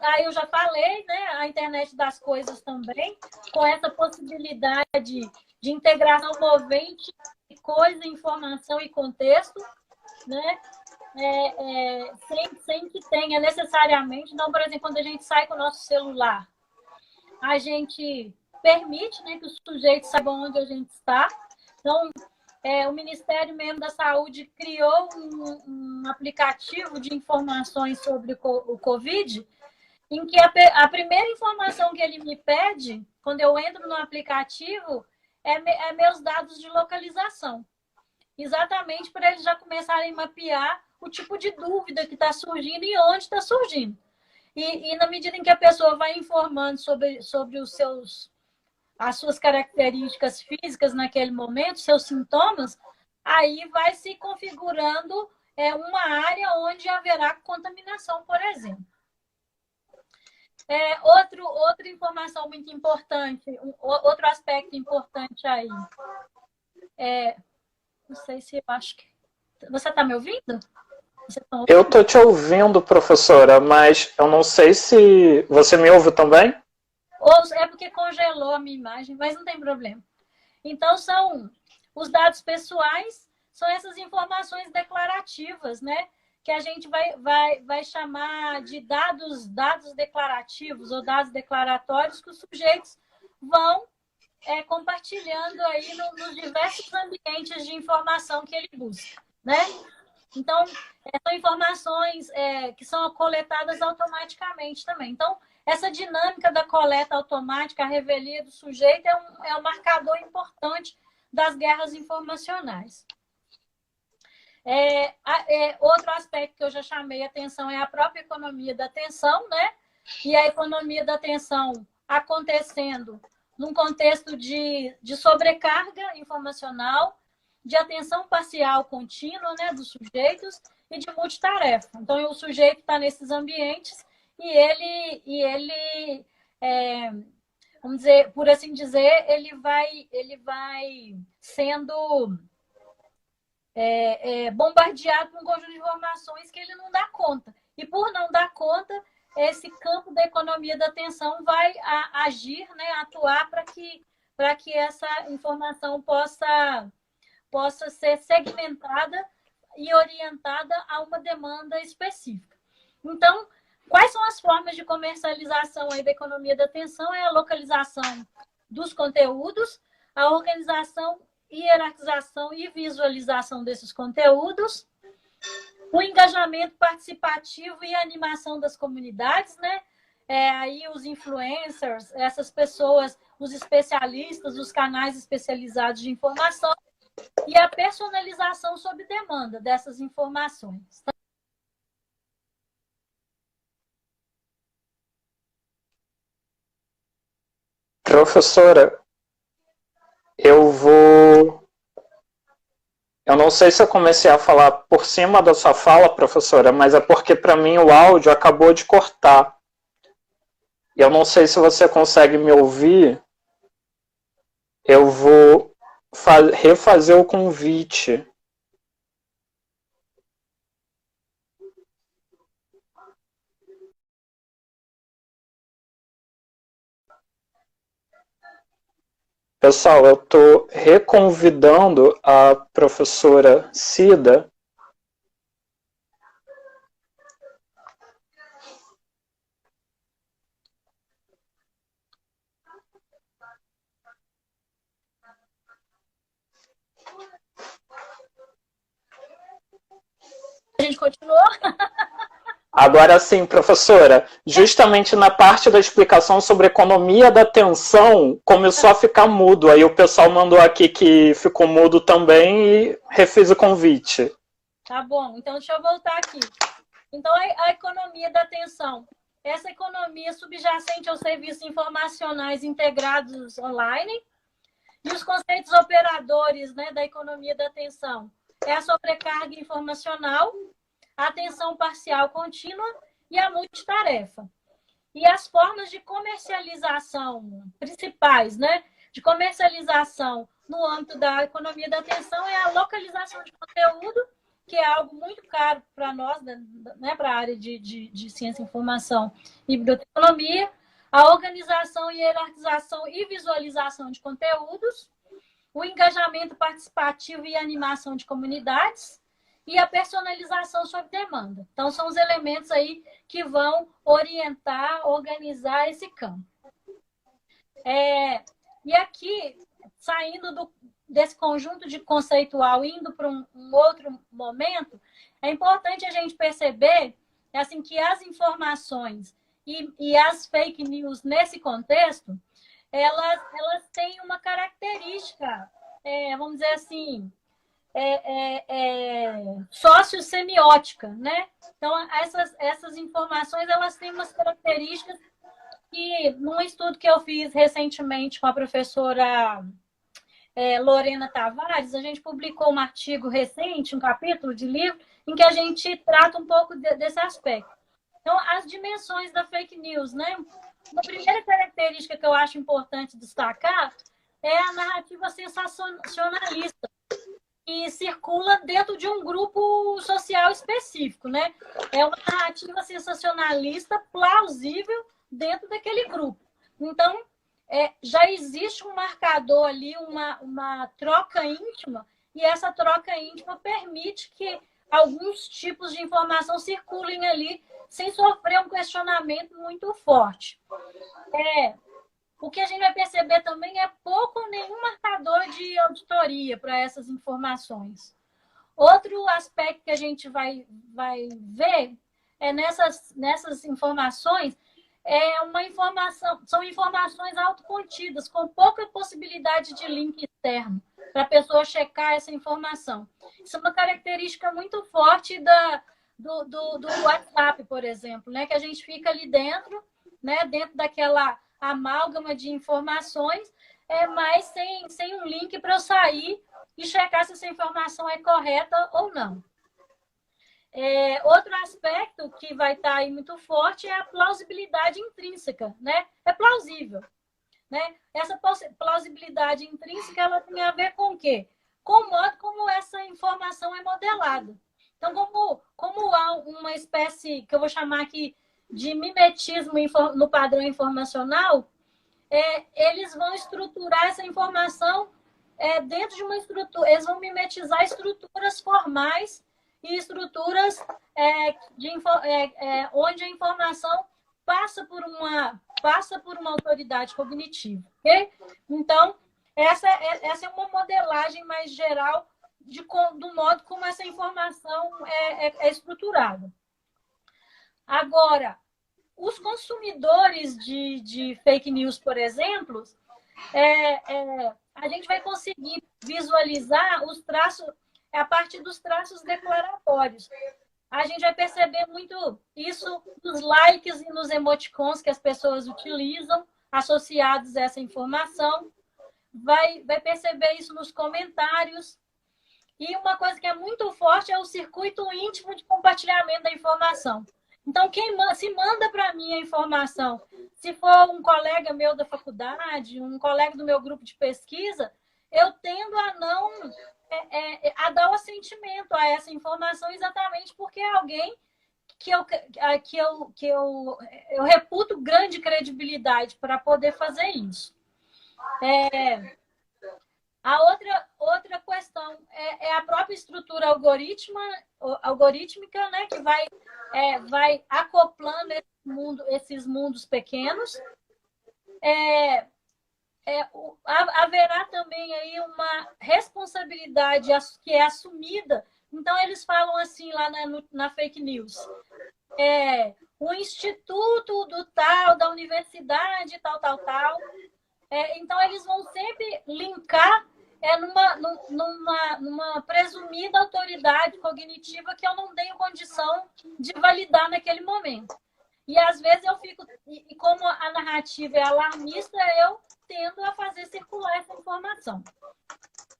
Aí eu já falei, né, a internet das coisas também, com essa possibilidade de integração movente de coisa, informação e contexto, né, sem que tenha necessariamente, então, por exemplo, quando a gente sai com o nosso celular, a gente permite, né, que os sujeitos saibam onde a gente está. Então, o Ministério mesmo da Saúde criou um aplicativo de informações sobre o Covid, em que a primeira informação que ele me pede, quando eu entro no aplicativo, é meus dados de localização. Exatamente para eles já começarem a mapear o tipo de dúvida que está surgindo e onde está surgindo. E na medida em que a pessoa vai informando sobre as suas características físicas naquele momento, seus sintomas, aí vai se configurando uma área onde haverá contaminação, por exemplo. Outra informação muito importante, outro aspecto importante aí. Não sei se eu acho que... Você está me ouvindo? Eu estou te ouvindo, professora, mas eu não sei se... Você me ouve também? É porque congelou a minha imagem, mas não tem problema. Então, são os dados pessoais, são essas informações declarativas, né? Que a gente vai chamar de dados declarativos ou dados declaratórios que os sujeitos vão compartilhando aí nos diversos ambientes de informação que ele busca, né? Então, são informações que são coletadas automaticamente também. Então, essa dinâmica da coleta automática, a revelia do sujeito, é um marcador importante das guerras informacionais. Outro aspecto que eu já chamei a atenção é a própria economia da atenção, né? E a economia da atenção acontecendo num contexto de sobrecarga informacional, de atenção parcial contínua, né, dos sujeitos e de multitarefa. Então, o sujeito está nesses ambientes e ele vamos dizer, por assim dizer, ele vai sendo bombardeado por um conjunto de informações que ele não dá conta. E por não dar conta, esse campo da economia da atenção vai agir, né, atuar para que essa informação possa ser segmentada e orientada a uma demanda específica. Então, quais são as formas de comercialização aí da economia da atenção? É a localização dos conteúdos, a organização, hierarquização e visualização desses conteúdos, o engajamento participativo e animação das comunidades, né? Aí os influencers, essas pessoas, os especialistas, os canais especializados de informação e a personalização sob demanda dessas informações. Professora, eu Eu não sei se eu comecei a falar por cima da sua fala, professora, mas é porque para mim o áudio acabou de cortar. E eu não sei se você consegue me ouvir. Eu vou refazer o convite. Pessoal, eu estou reconvidando a professora Cida. A gente continuou? Agora sim, professora, justamente na parte da explicação sobre economia da atenção, começou a ficar mudo. Aí o pessoal mandou aqui que ficou mudo também e refiz o convite. Tá bom, então deixa eu voltar aqui. Então, a economia da atenção. Essa economia subjacente aos serviços informacionais integrados online e os conceitos operadores, né, da economia da atenção. É a sobrecarga informacional, a atenção parcial contínua e a multitarefa. E as formas de comercialização principais, né, de comercialização no âmbito da economia da atenção é a localização de conteúdo, que é algo muito caro para nós, né, para a área de ciência, informação e biblioteconomia, a organização, hierarquização e visualização de conteúdos, o engajamento participativo e animação de comunidades e a personalização sob demanda. Então, são os elementos aí que vão orientar, organizar esse campo. E aqui, saindo desse conjunto de conceitual, indo para um outro momento, é importante a gente perceber assim, que as informações e as fake news nesse contexto, elas têm uma característica, vamos dizer assim, sociossemiótica, né? Então, essas informações, elas têm umas características que, num estudo que eu fiz recentemente com a professora Lorena Tavares, a gente publicou um artigo recente, um capítulo de livro, em que a gente trata um pouco desse aspecto. Então, as dimensões da fake news, né? Uma primeira característica que eu acho importante destacar é a narrativa sensacionalista, que circula dentro de um grupo social específico, né? É uma narrativa sensacionalista plausível dentro daquele grupo. Então, já existe um marcador ali, uma troca íntima, e essa troca íntima permite que alguns tipos de informação circulem ali sem sofrer um questionamento muito forte. O que a gente vai perceber também é pouco ou nenhum marcador de auditoria para essas informações. Outro aspecto que a gente vai ver é nessas informações, são informações autocontidas, com pouca possibilidade de link externo, para a pessoa checar essa informação. Isso é uma característica muito forte do WhatsApp, por exemplo, né? Que a gente fica ali dentro, né? Dentro daquela amálgama de informações, mas sem um link para eu sair e checar se essa informação é correta ou não. Outro aspecto que vai estar aí muito forte é a plausibilidade intrínseca, né? É plausível, né? Essa plausibilidade intrínseca, ela tem a ver com o quê? Com o modo como essa informação é modelada. Então, como há uma espécie, que eu vou chamar aqui de mimetismo no padrão informacional, eles vão estruturar essa informação dentro de uma estrutura, eles vão mimetizar estruturas formais e estruturas onde a informação passa por uma autoridade cognitiva. Okay? Então, essa é uma modelagem mais geral do modo como essa informação é estruturada. Agora, os consumidores de fake news, por exemplo, a gente vai conseguir visualizar os traços a partir dos traços declaratórios. A gente vai perceber muito isso nos likes e nos emoticons que as pessoas utilizam, associados a essa informação. Vai perceber isso nos comentários. E uma coisa que é muito forte é o circuito íntimo de compartilhamento da informação. Então, quem se manda para mim a informação, se for um colega meu da faculdade, um colega do meu grupo de pesquisa, eu tendo a não a dar o assentimento a essa informação exatamente porque é alguém que eu reputo grande credibilidade para poder fazer isso. A outra questão é a própria estrutura algorítmica, né, que vai acoplando esses mundos pequenos. Haverá também aí uma responsabilidade que é assumida. Então, eles falam assim lá na fake news. O instituto do tal, da universidade, tal. Então, eles vão sempre linkar numa presumida autoridade cognitiva que eu não tenho condição de validar naquele momento. E, às vezes, eu fico... E como a narrativa é alarmista, eu tendo a fazer circular essa informação.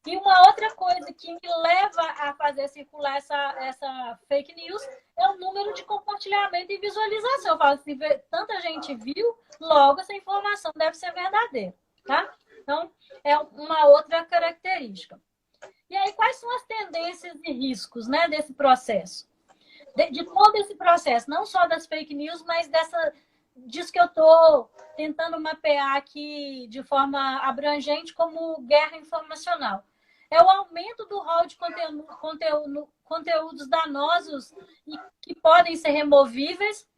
E uma outra coisa que me leva a fazer circular essa fake news é o número de compartilhamento e visualização. Eu falo assim, tanta gente viu, logo essa informação deve ser verdadeira, tá? Então, é uma outra característica. E aí, quais são as tendências e riscos, né, desse processo? De todo esse processo, não só das fake news, mas disso que eu estou tentando mapear aqui de forma abrangente como guerra informacional. É o aumento do rol de conteúdos danosos e que podem ser removíveis,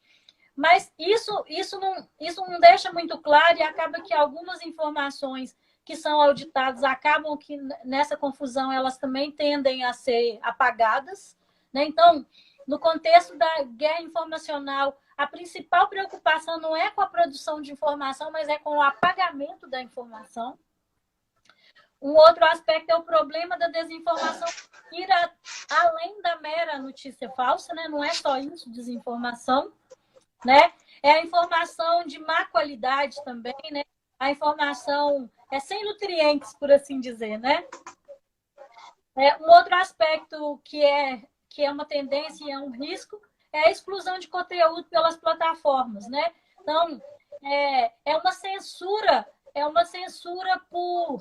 mas isso não deixa muito claro e acaba que algumas informações que são auditadas acabam que nessa confusão elas também tendem a ser apagadas, né? Então, no contexto da guerra informacional, a principal preocupação não é com a produção de informação, mas é com o apagamento da informação. Um outro aspecto é o problema da desinformação ir além da mera notícia falsa, né? Não é só isso, desinformação, né? É a informação de má qualidade também, né? A informação sem nutrientes, por assim dizer, né? Um outro aspecto que é uma tendência e é um risco é a exclusão de conteúdo pelas plataformas, né? Então, é uma censura por...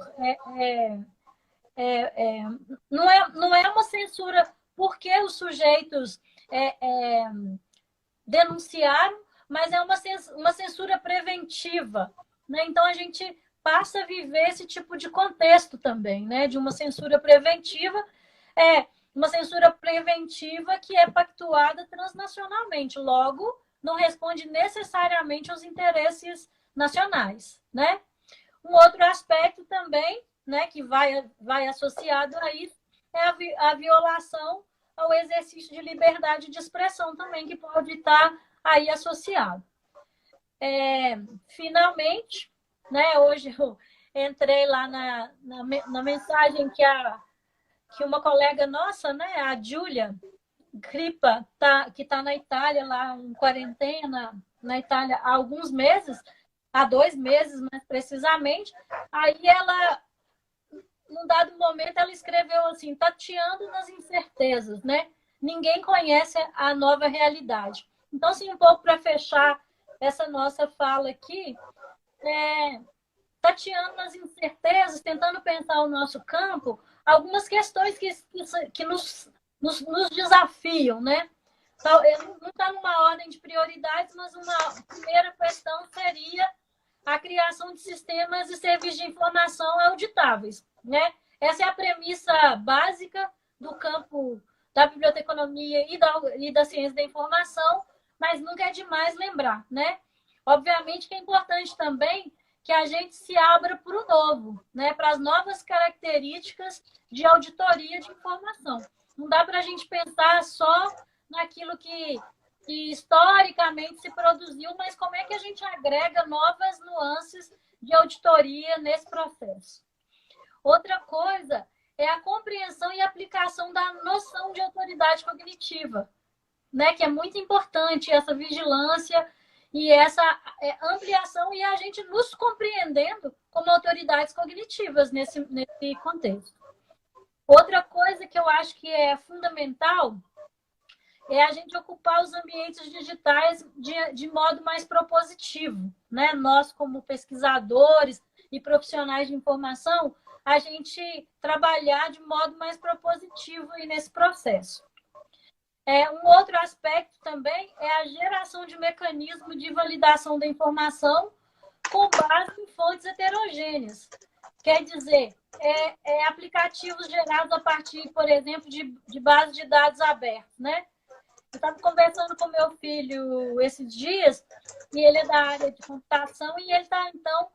não é uma censura porque os sujeitos denunciaram, mas é uma censura preventiva, né? Então, a gente passa a viver esse tipo de contexto também, né? De uma censura preventiva, uma censura preventiva que é pactuada transnacionalmente, logo, não responde necessariamente aos interesses nacionais, né? Um outro aspecto também, né, que vai associado a isso, é a violação ao exercício de liberdade de expressão também, que pode estar aí associado. Finalmente, né, hoje eu entrei lá na mensagem que uma colega nossa, né, a Giulia Cripa, que está na Itália, lá em quarentena, na Itália há alguns meses, há 2 meses mais precisamente, aí ela, num dado momento, ela escreveu assim, tateando nas incertezas, né? Ninguém conhece a nova realidade. Então, assim, um pouco para fechar essa nossa fala aqui, tateando nas incertezas, tentando pensar o nosso campo, algumas questões que nos desafiam, né? Então, não está numa ordem de prioridades, mas uma primeira questão seria a criação de sistemas e serviços de informação auditáveis, né? Essa é a premissa básica do campo da biblioteconomia e da ciência da informação, mas nunca é demais lembrar, né? Obviamente que é importante também que a gente se abra para o novo, né? Para as novas características de auditoria de informação. Não dá para a gente pensar só naquilo que historicamente se produziu, mas como é que a gente agrega novas nuances de auditoria nesse processo. Outra coisa é a compreensão e aplicação da noção de autoridade cognitiva, né? Que é muito importante essa vigilância e essa ampliação e a gente nos compreendendo como autoridades cognitivas nesse contexto. Outra coisa que eu acho acho que é fundamental é a gente ocupar os ambientes digitais de modo mais propositivo, né? Nós, como pesquisadores e profissionais de informação, a gente trabalhar de modo mais propositivo aí nesse processo. Um outro aspecto também é a geração de mecanismo de validação da informação com base em fontes heterogêneas. Quer dizer, aplicativos gerados a partir, por exemplo, de bases de dados abertos, né? Eu estava conversando com meu filho esses dias, e ele é da área de computação, e ele está, então,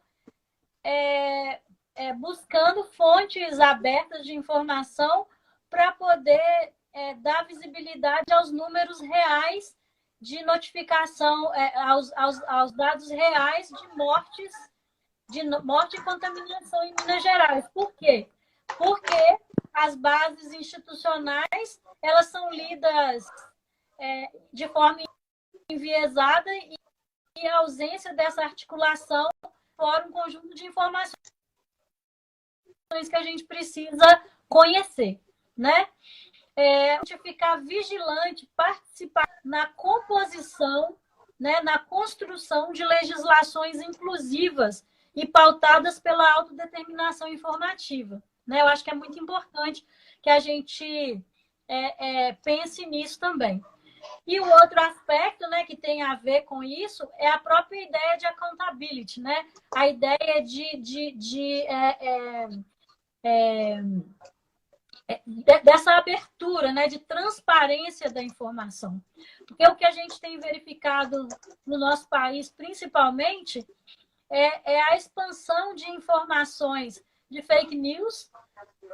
buscando fontes abertas de informação para poder dar visibilidade aos números reais de notificação, aos dados reais de morte e contaminação em Minas Gerais. Por quê? Porque as bases institucionais elas são lidas de forma enviesada e a ausência dessa articulação fora um conjunto de informações que a gente precisa conhecer, né? A gente ficar vigilante, participar na composição, né, na construção de legislações inclusivas e pautadas pela autodeterminação informativa, né? Eu acho que é muito importante que a gente pense nisso também. E o outro aspecto, né, que tem a ver com isso é a própria ideia de accountability, né? A ideia dessa abertura, né, de transparência da informação. Porque o que a gente tem verificado no nosso país, principalmente, é a expansão de informações de fake news,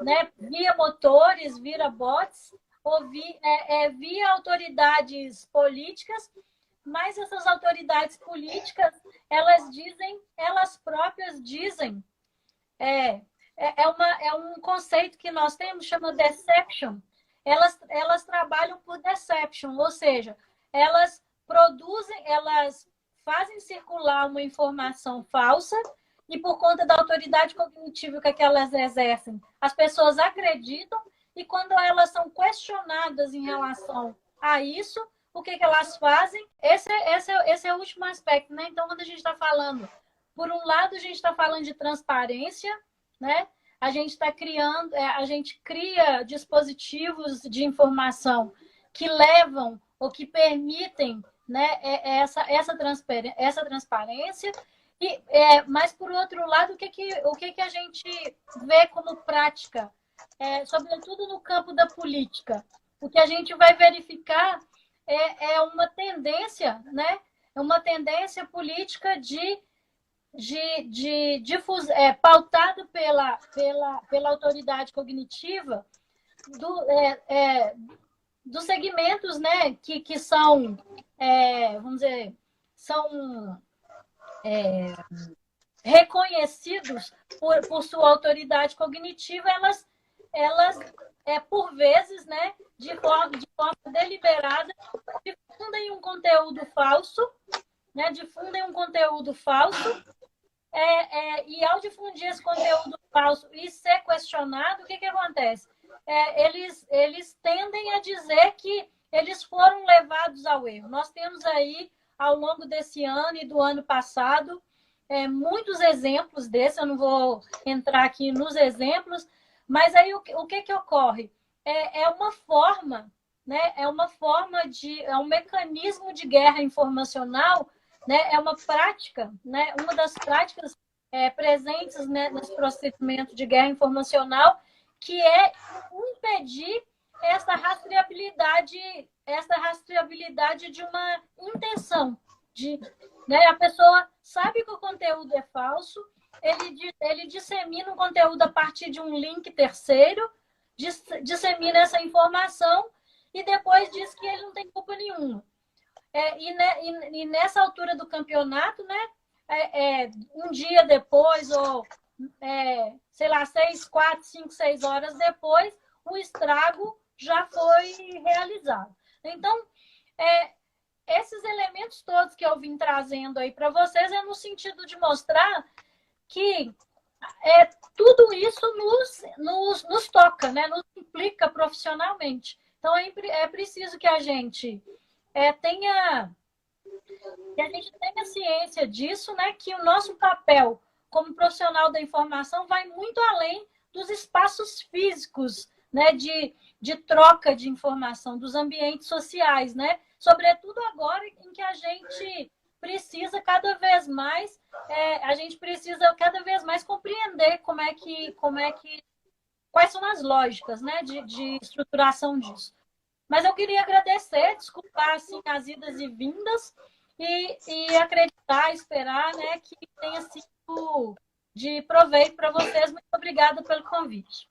né, via motores, via bots, ou via autoridades políticas, mas essas autoridades políticas, elas próprias dizem, um conceito que nós temos, chama deception. Elas trabalham por deception, ou seja, elas fazem circular uma informação falsa e por conta da autoridade cognitiva que elas exercem, as pessoas acreditam e quando elas são questionadas em relação a isso, o que elas fazem? Esse é o último aspecto, né? Então, quando a gente está falando, por um lado, a gente está falando de transparência, né? A gente cria dispositivos de informação que levam ou que permitem, né, essa transparência. Mas, por outro lado, o que a gente vê como prática? Sobretudo no campo da política. O que a gente vai verificar é uma tendência, né? É uma tendência política de difusão, pautada pela autoridade cognitiva dos segmentos, né, que são, vamos dizer, são reconhecidos por sua autoridade cognitiva, elas por vezes, né, de forma deliberada, difundem um conteúdo falso, né, e ao difundir esse conteúdo falso e ser questionado, o que acontece? Eles tendem a dizer que eles foram levados ao erro. Nós temos aí, ao longo desse ano e do ano passado, muitos exemplos desse, eu não vou entrar aqui nos exemplos, mas aí o que ocorre? É uma forma, né? É um mecanismo de guerra informacional, né? É uma prática, né? Uma das práticas presentes, né, nesse procedimento de guerra informacional, que é impedir essa rastreabilidade de uma intenção. Né? A pessoa sabe que o conteúdo é falso, ele dissemina o conteúdo a partir de um link terceiro, dissemina essa informação e depois diz que ele não tem culpa nenhuma. E nessa altura do campeonato, né, um dia depois, ou sei lá, 6, 4, 5, 6 horas depois, o estrago já foi realizado. Então, esses elementos todos que eu vim trazendo aí para vocês é no sentido de mostrar que tudo isso nos toca, né? Nos implica profissionalmente. Então, é preciso que a gente tenha ciência disso, né? Que o nosso papel como profissional da informação vai muito além dos espaços físicos, né? De troca de informação, dos ambientes sociais, né? Sobretudo agora em que a gente precisa cada vez mais compreender quais são as lógicas, né, de estruturação disso. Mas eu queria agradecer, desculpar assim, as idas e vindas e acreditar, esperar, né, que tenha sido de proveito para vocês. Muito obrigada pelo convite.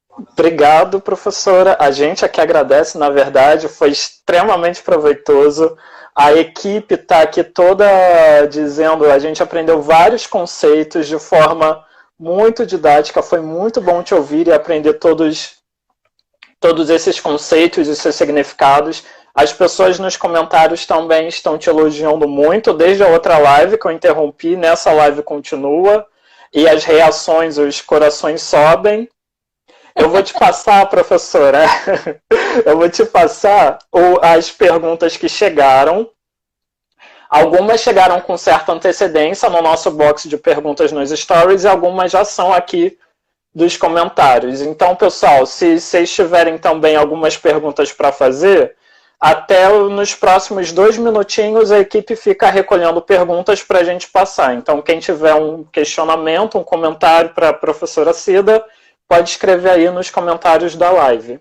Obrigado, professora. A gente aqui agradece, na verdade, foi extremamente proveitoso. A equipe está aqui toda dizendo, a gente aprendeu vários conceitos de forma muito didática, foi muito bom te ouvir e aprender todos esses conceitos e seus significados. As pessoas nos comentários também estão te elogiando muito, desde a outra live que eu interrompi, nessa live continua, e as reações, os corações sobem. Eu vou te passar, professora, eu vou te passar as perguntas que chegaram. Algumas chegaram com certa antecedência no nosso box de perguntas nos stories e algumas já são aqui dos comentários. Então, pessoal, se vocês tiverem também algumas perguntas para fazer, até nos próximos 2 minutinhos a equipe fica recolhendo perguntas para a gente passar. Então, quem tiver um questionamento, um comentário para a professora Cida, pode escrever aí nos comentários da live.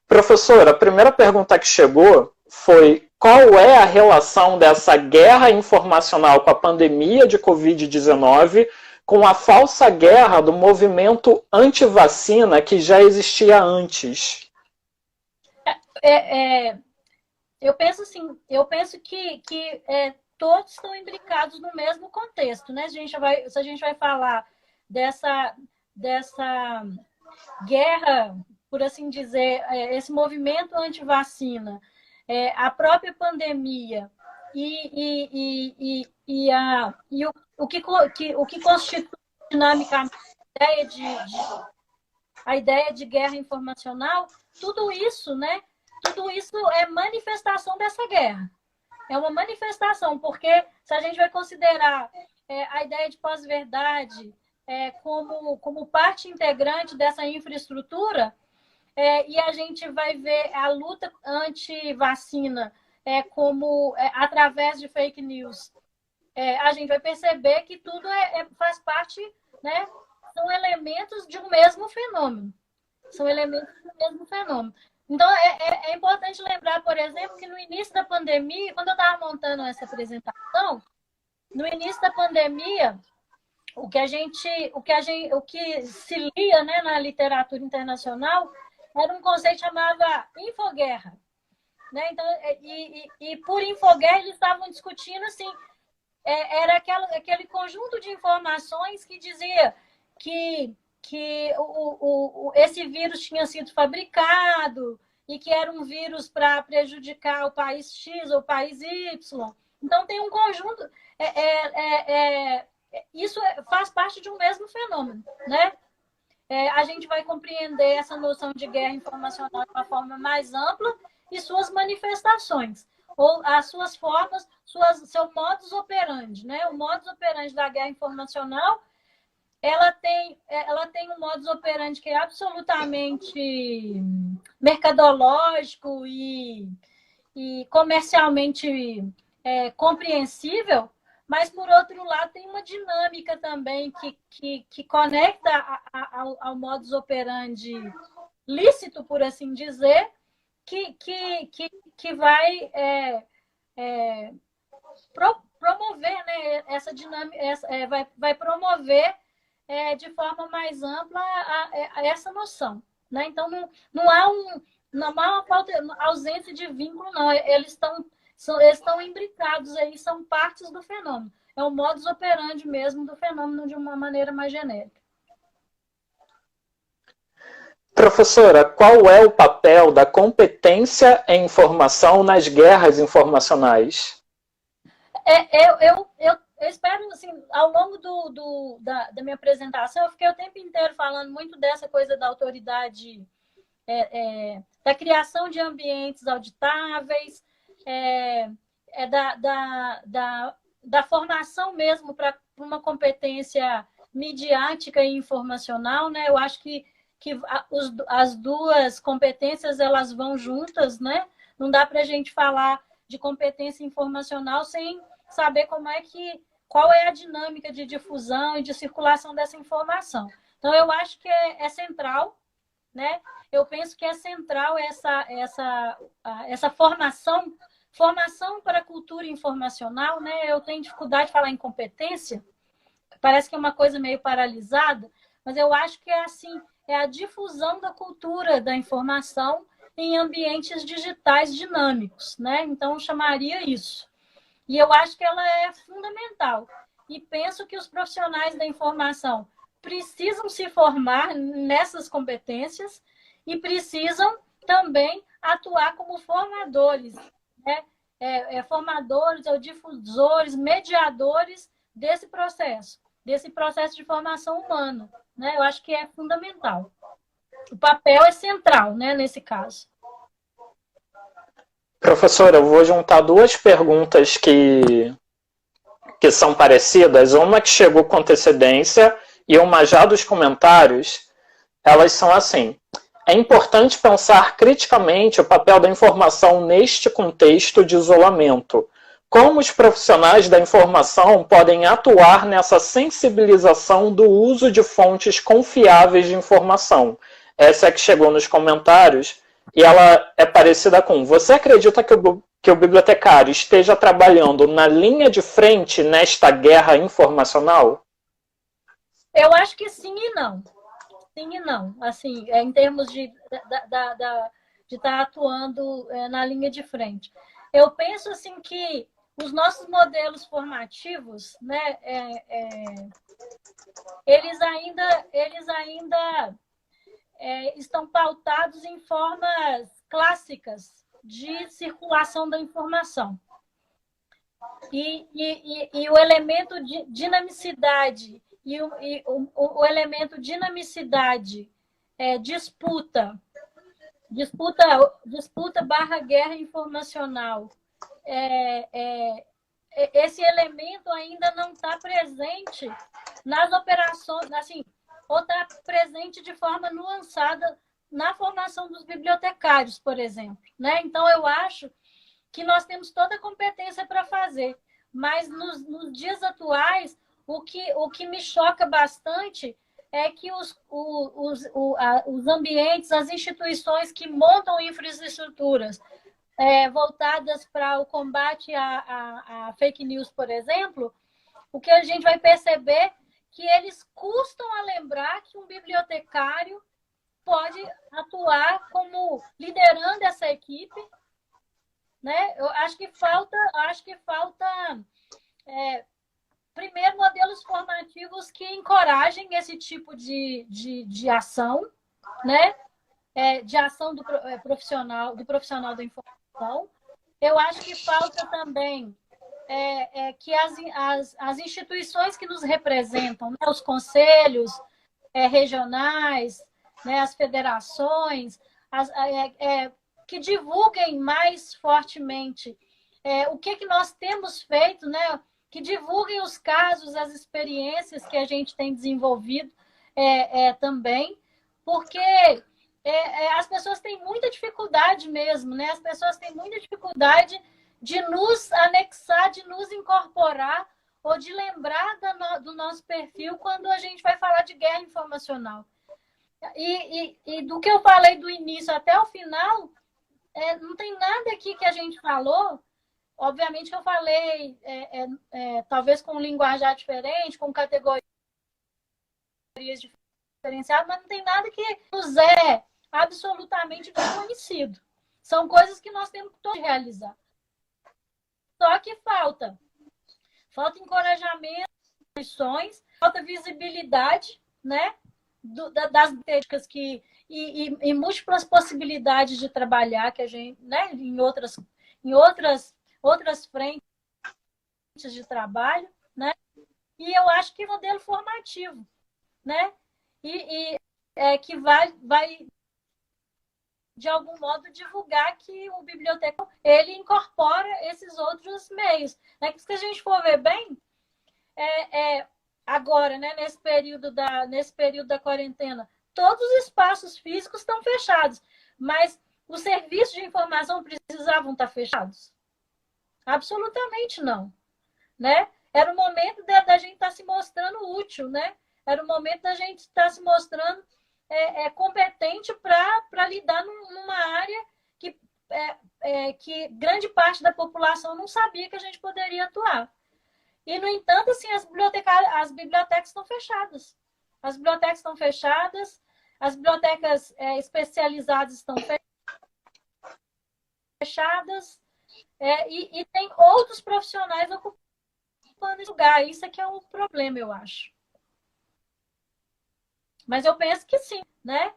Professora, a primeira pergunta que chegou foi: qual é a relação dessa guerra informacional com a pandemia de Covid-19 com a falsa guerra do movimento anti-vacina que já existia antes? Eu penso assim, que todos estão imbricados no mesmo contexto, né? Se a gente vai falar dessa guerra, por assim dizer, esse movimento anti-vacina, a própria pandemia o que constitui dinamicamente a ideia de guerra informacional, tudo isso, né? Tudo isso é manifestação dessa guerra. É uma manifestação, porque se a gente vai considerar a ideia de pós-verdade como parte integrante dessa infraestrutura, e a gente vai ver a luta anti-vacina como através de fake news, a gente vai perceber que tudo faz parte, né? São elementos de um mesmo fenômeno. Então, é importante lembrar, por exemplo, que no início da pandemia, quando eu estava montando essa apresentação, no início da pandemia, o que se lia, né, na literatura internacional era um conceito que chamava infoguerra. Né? Então, e por infoguerra eles estavam discutindo assim, era aquele conjunto de informações que dizia que esse vírus tinha sido fabricado e que era um vírus para prejudicar o país X ou o país Y. Então, tem um conjunto... isso faz parte de um mesmo fenômeno, né? A gente vai compreender essa noção de guerra informacional de uma forma mais ampla e suas manifestações, ou as suas formas, seu modus operandi, né? O modus operandi da guerra informacional, ela tem um modus operandi que é absolutamente mercadológico e comercialmente compreensível, mas, por outro lado, tem uma dinâmica também que conecta ao modus operandi lícito, por assim dizer, que vai promover, né, essa dinâmica, vai promover de forma mais ampla essa noção. Né? Então, não há uma ausência de vínculo, não. Eles estão imbricados aí, são partes do fenômeno. É o modus operandi mesmo do fenômeno de uma maneira mais genérica. Professora, qual é o papel da competência em informação nas guerras informacionais? eu espero, assim, ao longo da minha apresentação, eu fiquei o tempo inteiro falando muito dessa coisa da autoridade, da criação de ambientes auditáveis, da formação mesmo para uma competência midiática e informacional, né? Eu acho que as duas competências, elas vão juntas, né? Não dá para a gente falar de competência informacional sem saber qual é a dinâmica de difusão e de circulação dessa informação. Então, eu acho que é central, né? Eu penso que é central essa formação para a cultura informacional, né? Eu tenho dificuldade de falar em competência, parece que é uma coisa meio paralisada, mas eu acho que é assim, é a difusão da cultura da informação em ambientes digitais dinâmicos, né? Então, eu chamaria isso. E eu acho que ela é fundamental. E penso que os profissionais da informação precisam se formar nessas competências e precisam também atuar como formadores, né? Formadores ou difusores, mediadores desse processo de formação humana, né? Eu acho que é fundamental. O papel é central, né, nesse caso. Professora, eu vou juntar duas perguntas que são parecidas, uma que chegou com antecedência e uma já dos comentários. Elas são assim: é importante pensar criticamente o papel da informação neste contexto de isolamento. Como os profissionais da informação podem atuar nessa sensibilização do uso de fontes confiáveis de informação? Essa é que chegou nos comentários e ela é parecida com: você acredita que o bibliotecário esteja trabalhando na linha de frente nesta guerra informacional? Eu acho que sim e não. Sim e não. Assim, em termos de estar atuando na linha de frente. Eu penso assim que os nossos modelos formativos, né, eles ainda estão pautados em formas clássicas de circulação da informação. E o elemento de dinamicidade o elemento dinamicidade, disputa barra guerra informacional, esse elemento ainda não está presente nas operações, assim, ou está presente de forma nuançada na formação dos bibliotecários, por exemplo, né? Então, eu acho que nós temos toda a competência para fazer, mas nos dias atuais, o que me choca bastante é que os ambientes, as instituições que montam infraestruturas voltadas para o combate a fake news, por exemplo, o que a gente vai perceber que eles custam a lembrar que um bibliotecário pode atuar como liderando essa equipe, né? Eu acho que falta primeiro, modelos formativos que encorajem esse tipo de ação, né? De ação do profissional da informação. Eu acho que falta também que as instituições que nos representam, né? Os conselhos regionais, né? As federações, que divulguem mais fortemente o que nós temos feito, né? Que divulguem os casos, as experiências que a gente tem desenvolvido também, porque as pessoas têm muita dificuldade mesmo, né? As pessoas têm muita dificuldade de nos anexar, de nos incorporar ou de lembrar do nosso perfil quando a gente vai falar de guerra informacional. E do que eu falei do início até o final, não tem nada aqui que a gente falou. Obviamente que eu falei, talvez com um linguajar diferente, com categorias diferenciadas, mas não tem nada que nos é absolutamente desconhecido. São coisas que nós temos que realizar. Só que falta encorajamento, falta visibilidade, né, das técnicas e múltiplas possibilidades de trabalhar que a gente, né, em outras frentes de trabalho, né? e eu acho que modelo formativo, né? Que vai de algum modo divulgar que o biblioteca ele incorpora esses outros meios, né? Se a gente for ver bem, agora, né, nesse período da quarentena, todos os espaços físicos estão fechados, mas os serviços de informação precisavam estar fechados? Absolutamente não, né? Era o momento da gente estar se mostrando útil, né? Era o momento da gente estar se mostrando competente para lidar numa área que grande parte da população não sabia que a gente poderia atuar. E, no entanto, assim, as bibliotecas estão fechadas. As bibliotecas estão fechadas, as bibliotecas especializadas estão fechadas, e tem outros profissionais ocupando esse lugar. Isso aqui é um problema, eu acho. Mas eu penso que sim, né?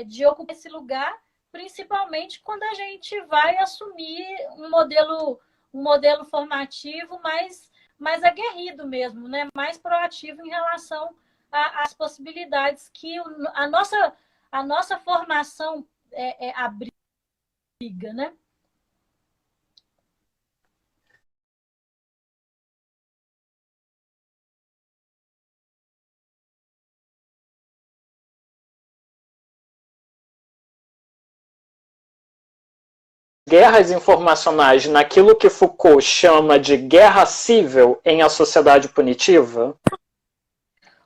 De ocupar esse lugar, principalmente quando a gente vai assumir um modelo formativo mais aguerrido mesmo, né? Mais proativo em relação às possibilidades que a nossa formação abriga, né? Guerras informacionais naquilo que Foucault chama de guerra civil em A Sociedade Punitiva?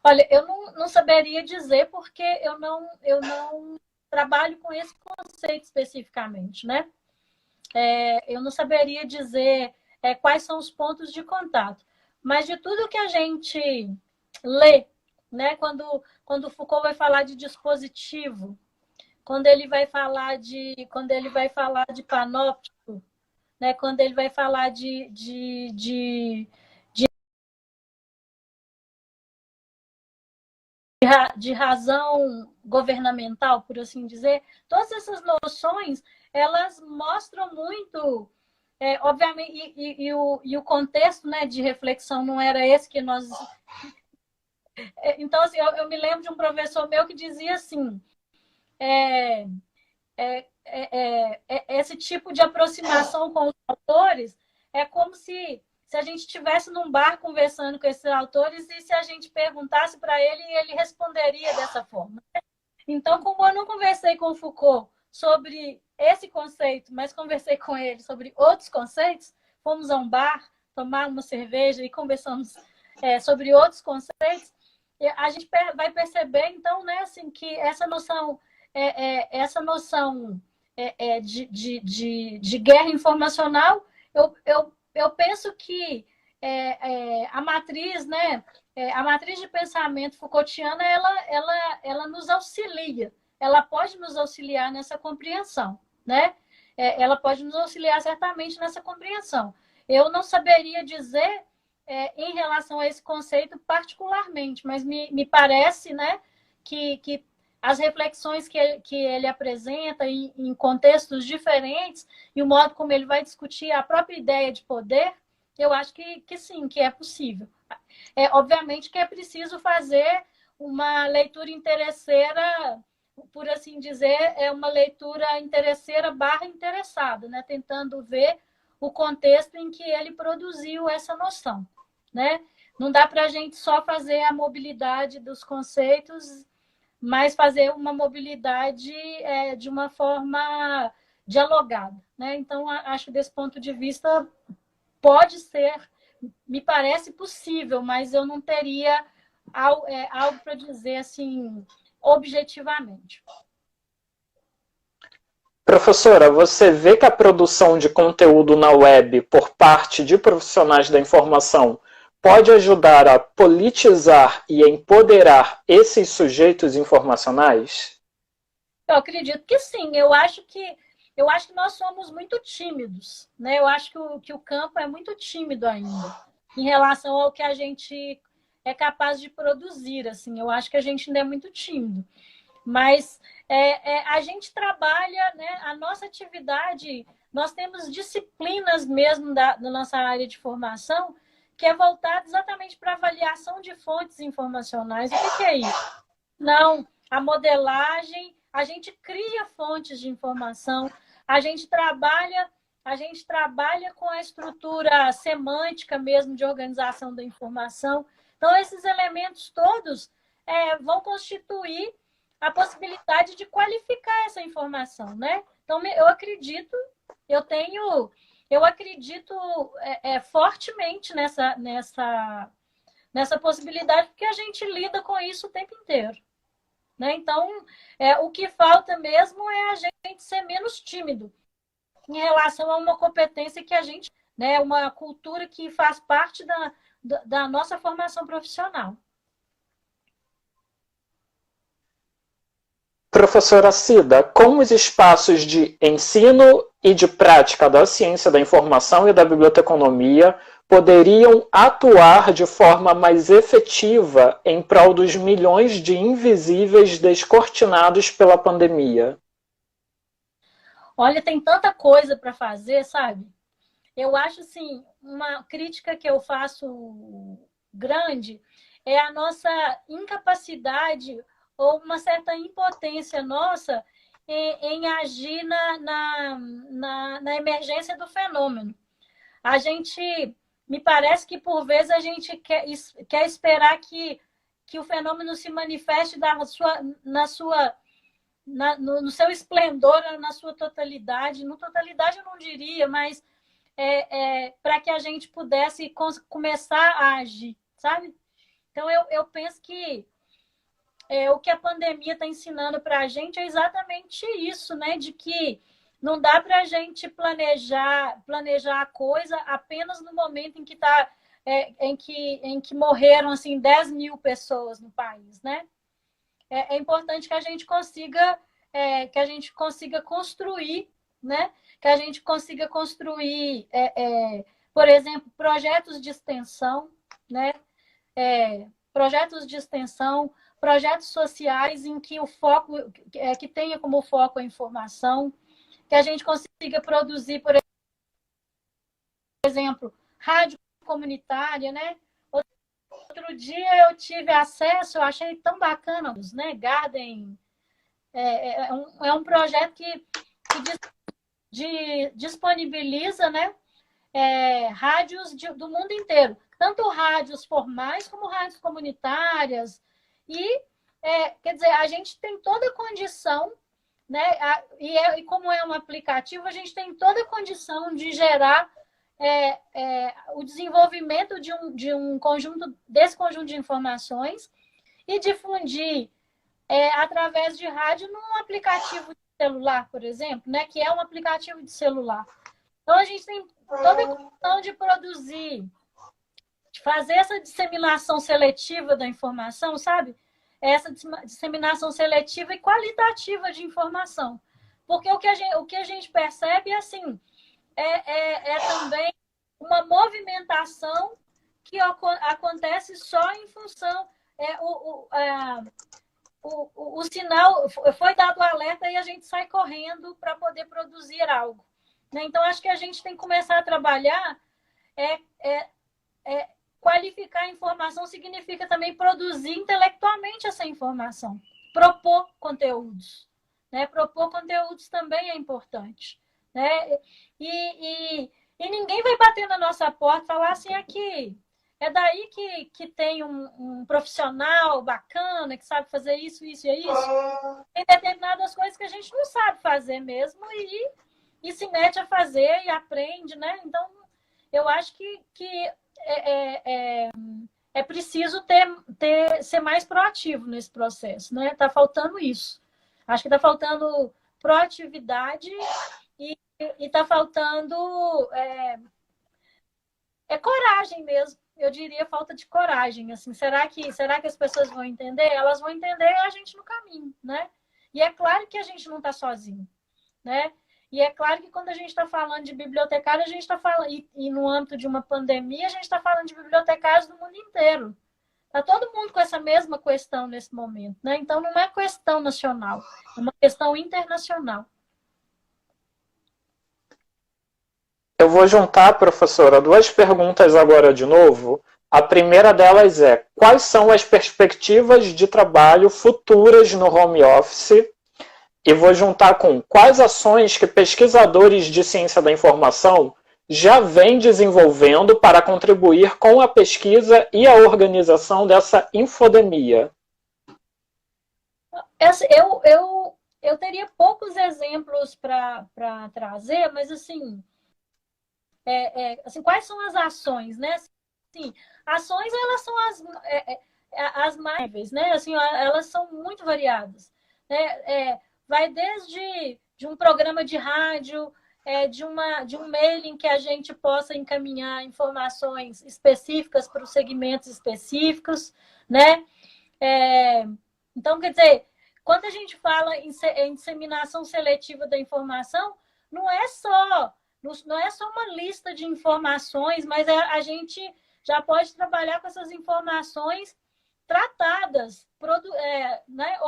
Olha, eu não saberia dizer porque eu não trabalho com esse conceito especificamente, né? Eu não saberia dizer quais são os pontos de contato, mas de tudo que a gente lê, né? Quando Foucault vai falar de dispositivo, quando ele vai falar de panóptico, né? Quando ele vai falar de razão governamental, por assim dizer, todas essas noções, elas mostram muito, obviamente, e o contexto, né, de reflexão não era esse que nós... Então, assim, eu me lembro de um professor meu que dizia assim, esse tipo de aproximação com os autores é como se a gente estivesse num bar conversando com esses autores e se a gente perguntasse para ele, ele responderia dessa forma. Então, como eu não conversei com o Foucault sobre esse conceito, mas conversei com ele sobre outros conceitos, fomos a um bar, tomar uma cerveja e conversamos sobre outros conceitos, a gente vai perceber, então, né, assim, que essa noção de guerra informacional, eu penso que a matriz, né, a matriz de pensamento Foucaultiana, ela nos auxilia, ela pode nos auxiliar nessa compreensão, né? Ela pode nos auxiliar certamente nessa compreensão. Eu não saberia dizer em relação a esse conceito particularmente, mas me parece, né, que as reflexões que ele apresenta em contextos diferentes e o modo como ele vai discutir a própria ideia de poder, eu acho que sim, que é possível. Obviamente que é preciso fazer uma leitura interesseira, por assim dizer, uma leitura interesseira barra interessada, né? Tentando ver o contexto em que ele produziu essa noção, né? Não dá para a gente só fazer a mobilidade dos conceitos, mas fazer uma mobilidade de uma forma dialogada, né? Então, acho que desse ponto de vista pode ser, me parece possível, mas eu não teria algo para dizer assim objetivamente. Professora, você vê que a produção de conteúdo na web por parte de profissionais da informação pode ajudar a politizar e empoderar esses sujeitos informacionais? Eu acredito que sim. Eu acho que nós somos muito tímidos, né? Eu acho que o campo é muito tímido ainda em relação ao que a gente é capaz de produzir. Assim, eu acho que a gente ainda é muito tímido. Mas a gente trabalha, né? A nossa atividade, nós temos disciplinas mesmo da nossa área de formação que é voltado exatamente para avaliação de fontes informacionais. O que é isso? Não, a modelagem, a gente cria fontes de informação, a gente trabalha com a estrutura semântica mesmo de organização da informação. Então, esses elementos todos vão constituir a possibilidade de qualificar essa informação, né? Então, eu acredito fortemente nessa possibilidade, porque a gente lida com isso o tempo inteiro, né? Então, o que falta mesmo é a gente ser menos tímido em relação a uma competência que a gente, né, uma cultura que faz parte da nossa formação profissional. Professora Cida, como os espaços de ensino e de prática da ciência da informação e da biblioteconomia poderiam atuar de forma mais efetiva em prol dos milhões de invisíveis descortinados pela pandemia? Olha, tem tanta coisa para fazer, sabe? Eu acho, assim, uma crítica que eu faço grande é a nossa incapacidade ou uma certa impotência nossa em agir na emergência do fenômeno. A gente, me parece que por vezes a gente quer esperar que o fenômeno se manifeste no seu esplendor, na sua totalidade. No totalidade eu não diria, mas para que a gente pudesse começar a agir, sabe? Então, eu penso que o que a pandemia está ensinando para a gente é exatamente isso, né? De que não dá para a gente planejar a coisa apenas no momento em que em que morreram assim 10 mil pessoas no país, né? É importante que a gente consiga construir, né? Que a gente consiga construir, por exemplo, projetos de extensão, né? Projetos de extensão, projetos sociais em que o foco que tenha como foco a informação, que a gente consiga produzir, por exemplo, rádio comunitária, né? Outro dia eu tive acesso, eu achei tão bacana, né? Garden é um projeto que disponibiliza, né? Rádios do mundo inteiro, tanto rádios formais como rádios comunitárias. E, quer dizer, a gente tem toda a condição, né? E como é um aplicativo, a gente tem toda a condição de gerar o desenvolvimento desse conjunto de informações e difundir através de rádio num aplicativo de celular, por exemplo, né? Que é um aplicativo de celular. Então, a gente tem toda a condição de produzir, de fazer essa disseminação seletiva da informação, sabe? Essa disseminação seletiva e qualitativa de informação. Porque o que a gente percebe assim, também uma movimentação que acontece só em função... O sinal foi dado o alerta e a gente sai correndo para poder produzir algo. Então, acho que a gente tem que começar a trabalhar. Qualificar a informação significa também produzir intelectualmente essa informação, propor conteúdos. Né? Propor conteúdos também é importante. Né? E ninguém vai bater na nossa porta e falar assim, aqui, é daí que tem um profissional bacana que sabe fazer isso, isso e isso. Tem determinadas coisas que a gente não sabe fazer mesmo e se mete a fazer e aprende, né? Então, eu acho que é preciso ser mais proativo nesse processo, né? Está faltando isso. Acho que está faltando proatividade e está faltando coragem mesmo. Eu diria falta de coragem. Assim, será que as pessoas vão entender? Elas vão entender a gente no caminho, né? E é claro que a gente não está sozinho, né? E é claro que quando a gente está falando de bibliotecário, a gente está falando, e no âmbito de uma pandemia, a gente está falando de bibliotecários do mundo inteiro. Está todo mundo com essa mesma questão nesse momento, né? Então, não é questão nacional, é uma questão internacional. Eu vou juntar, professora, duas perguntas agora de novo. A primeira delas é: quais são as perspectivas de trabalho futuras no home office? E vou juntar com quais ações que pesquisadores de ciência da informação já vêm desenvolvendo para contribuir com a pesquisa e a organização dessa infodemia. Eu teria poucos exemplos para trazer, mas assim, quais são as ações, né? Assim, ações, elas são as mais, né? Assim, elas são muito variadas, né? Vai desde de um programa de rádio, de um mailing que a gente possa encaminhar informações específicas para os segmentos específicos, né? Então, quer dizer, quando a gente fala em disseminação seletiva da informação, não é só uma lista de informações, mas a gente já pode trabalhar com essas informações tratadas, né,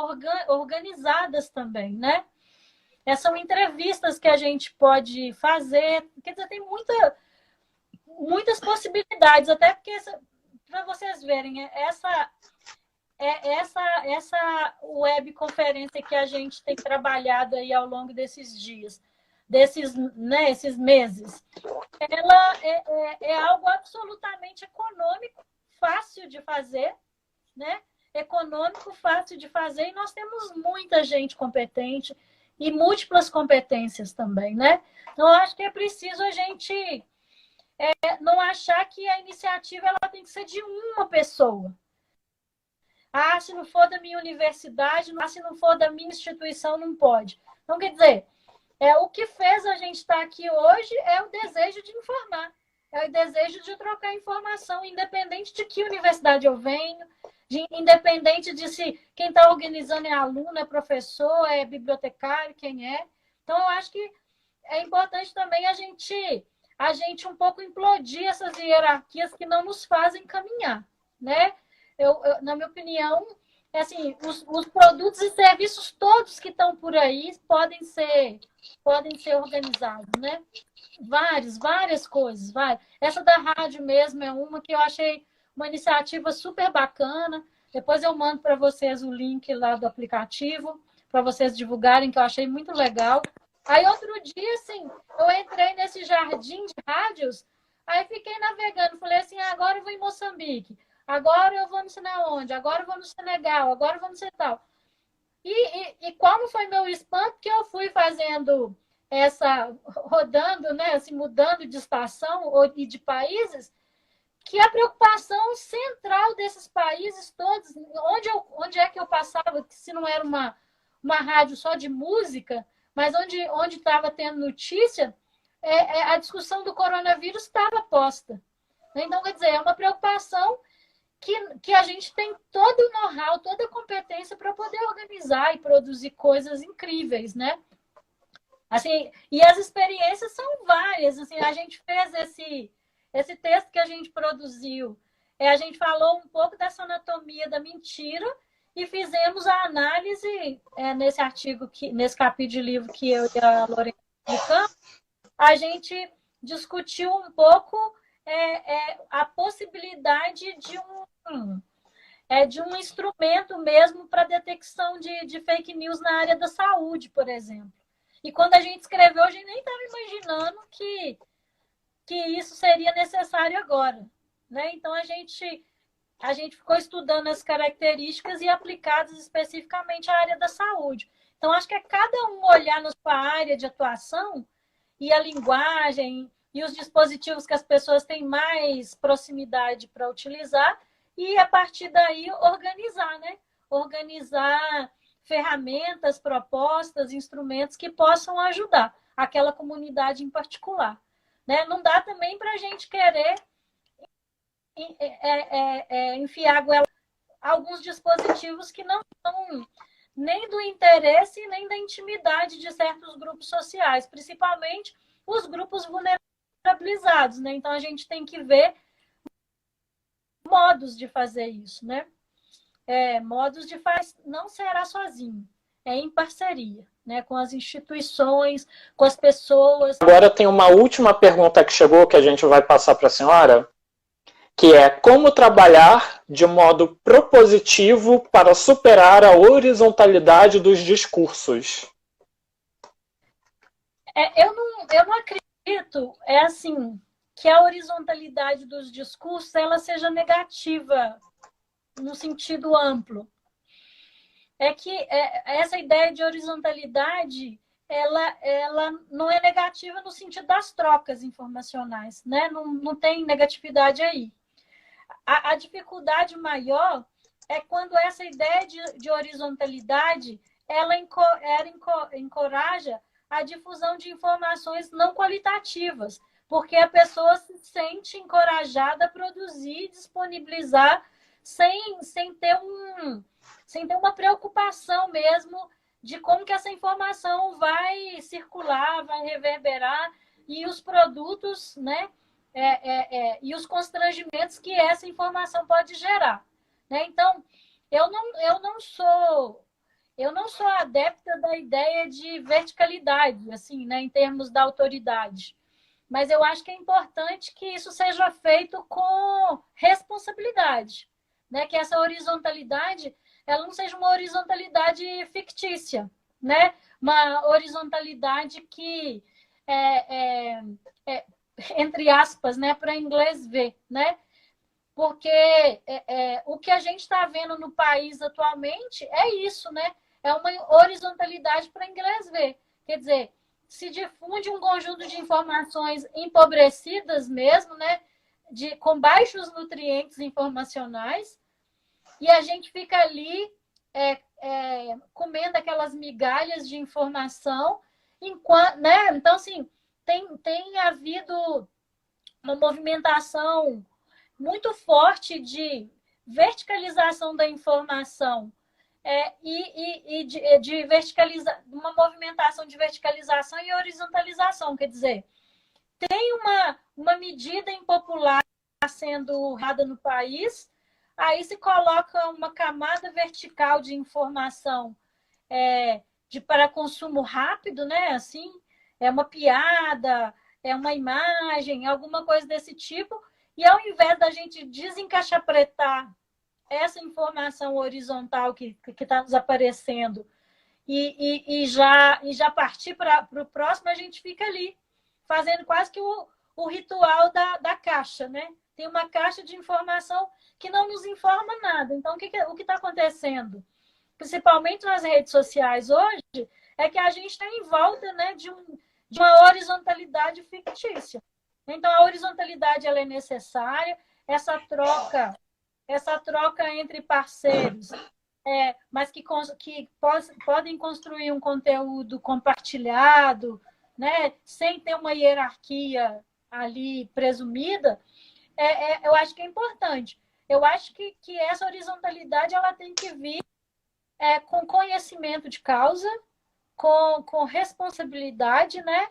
organizadas também, né? São entrevistas que a gente pode fazer, quer dizer, tem muitas possibilidades, até porque, para vocês verem, essa webconferência que a gente tem trabalhado aí ao longo desses dias, esses meses, ela é algo absolutamente econômico, fácil de fazer, né? Econômico, fácil de fazer, e nós temos muita gente competente e múltiplas competências também, né? Então, eu acho que é preciso a gente não achar que a iniciativa ela tem que ser de uma pessoa. Ah, se não for da minha universidade, se não for da minha instituição, não pode. Então, quer dizer, o que fez a gente estar aqui hoje é o desejo de informar, é o desejo de trocar informação, independente de que universidade eu venho, independente de se quem está organizando é aluno, é professor, é bibliotecário, quem é. Então, eu acho que é importante também a gente um pouco implodir essas hierarquias que não nos fazem caminhar, né? Na minha opinião, assim, os produtos e serviços todos que estão por aí podem ser organizados, né? Várias coisas, várias. Essa da rádio mesmo é uma que eu achei uma iniciativa super bacana. Depois eu mando para vocês o link lá do aplicativo, para vocês divulgarem, que eu achei muito legal. Aí, outro dia, assim, eu entrei nesse jardim de rádios, aí fiquei navegando, falei assim, agora eu vou em Moçambique, agora eu vou não sei onde, agora eu vou no Senegal, agora eu vou no sei tal. E qual não foi meu espanto que eu fui fazendo rodando, né, assim, mudando de estação e de países, que a preocupação central desses países todos, onde é que eu passava, se não era uma rádio só de música, mas onde estava tendo notícia, a discussão do coronavírus estava posta. Então, quer dizer, é uma preocupação que a gente tem todo o know-how, toda a competência para poder organizar e produzir coisas incríveis, né? Assim, e as experiências são várias. Assim, a gente fez esse texto que a gente produziu. A gente falou um pouco dessa anatomia da mentira e fizemos a análise nesse artigo, nesse capítulo de livro que eu e a Lorena publicamos. A gente discutiu um pouco a possibilidade de um instrumento mesmo para detecção de fake news na área da saúde, por exemplo. E quando a gente escreveu, a gente nem estava imaginando que isso seria necessário agora, né? Então, a gente ficou estudando as características e aplicadas especificamente à área da saúde. Então, acho que é cada um olhar na sua área de atuação e a linguagem e os dispositivos que as pessoas têm mais proximidade para utilizar e, a partir daí, organizar, né? Organizar ferramentas, propostas, instrumentos que possam ajudar aquela comunidade em particular. Né? Não dá também para a gente querer enfiar a goela alguns dispositivos que não são nem do interesse nem da intimidade de certos grupos sociais, principalmente os grupos vulnerabilizados. Né? Então, a gente tem que ver modos de fazer isso, né? Modos de fazer, não será sozinho. em parceria, né, com as instituições, com as pessoas. Agora tem uma última pergunta que chegou, que a gente vai passar para a senhora, que é como trabalhar de modo propositivo para superar a horizontalidade dos discursos. Eu não acredito, assim, que a horizontalidade dos discursos ela seja negativa no sentido amplo. É que essa ideia de horizontalidade ela não é negativa no sentido das trocas informacionais, né? Não tem negatividade aí. A dificuldade maior é quando essa ideia de horizontalidade ela encoraja a difusão de informações não qualitativas, porque a pessoa se sente encorajada a produzir, disponibilizar sem ter uma preocupação mesmo de como que essa informação vai circular, vai reverberar, e os produtos, né, e os constrangimentos que essa informação pode gerar, né? Então, eu não sou adepta da ideia de verticalidade, assim, né, em termos da autoridade. Mas eu acho que é importante que isso seja feito com responsabilidade, né? Que essa horizontalidade ela não seja uma horizontalidade fictícia, né? Uma horizontalidade que entre aspas, né, para inglês ver, né? Porque o que a gente está vendo no país atualmente é isso, né? É uma horizontalidade para inglês ver. Quer dizer, se difunde um conjunto de informações empobrecidas mesmo, né? Com baixos nutrientes informacionais, e a gente fica ali comendo aquelas migalhas de informação, né? Então, assim, tem havido uma movimentação muito forte de verticalização da informação e de uma movimentação de verticalização e horizontalização. Quer dizer, tem uma medida impopular sendo dada no país, aí se coloca uma camada vertical de informação para consumo rápido, né? Assim, é uma piada, é uma imagem, alguma coisa desse tipo, e ao invés da gente desencaixapretar essa informação horizontal que está nos aparecendo e já partir para o próximo, a gente fica ali, fazendo quase que o ritual da caixa, né? Tem uma caixa de informação que não nos informa nada. Então, o que está acontecendo? Principalmente nas redes sociais hoje, é que a gente está em volta, né, de uma horizontalidade fictícia. Então, a horizontalidade ela é necessária, essa troca entre parceiros, mas que podem construir um conteúdo compartilhado, né, sem ter uma hierarquia ali presumida, eu acho que é importante. Eu acho que essa horizontalidade ela tem que vir com conhecimento de causa, com responsabilidade, né?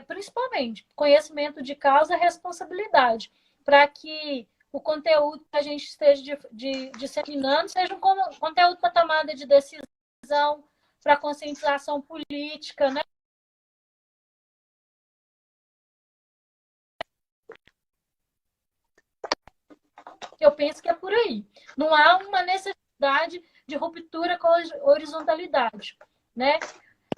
Principalmente conhecimento de causa e responsabilidade, para que o conteúdo que a gente esteja disseminando seja um conteúdo para tomada de decisão, para conscientização política, né? Eu penso que é por aí. Não há uma necessidade de ruptura com a horizontalidade, né?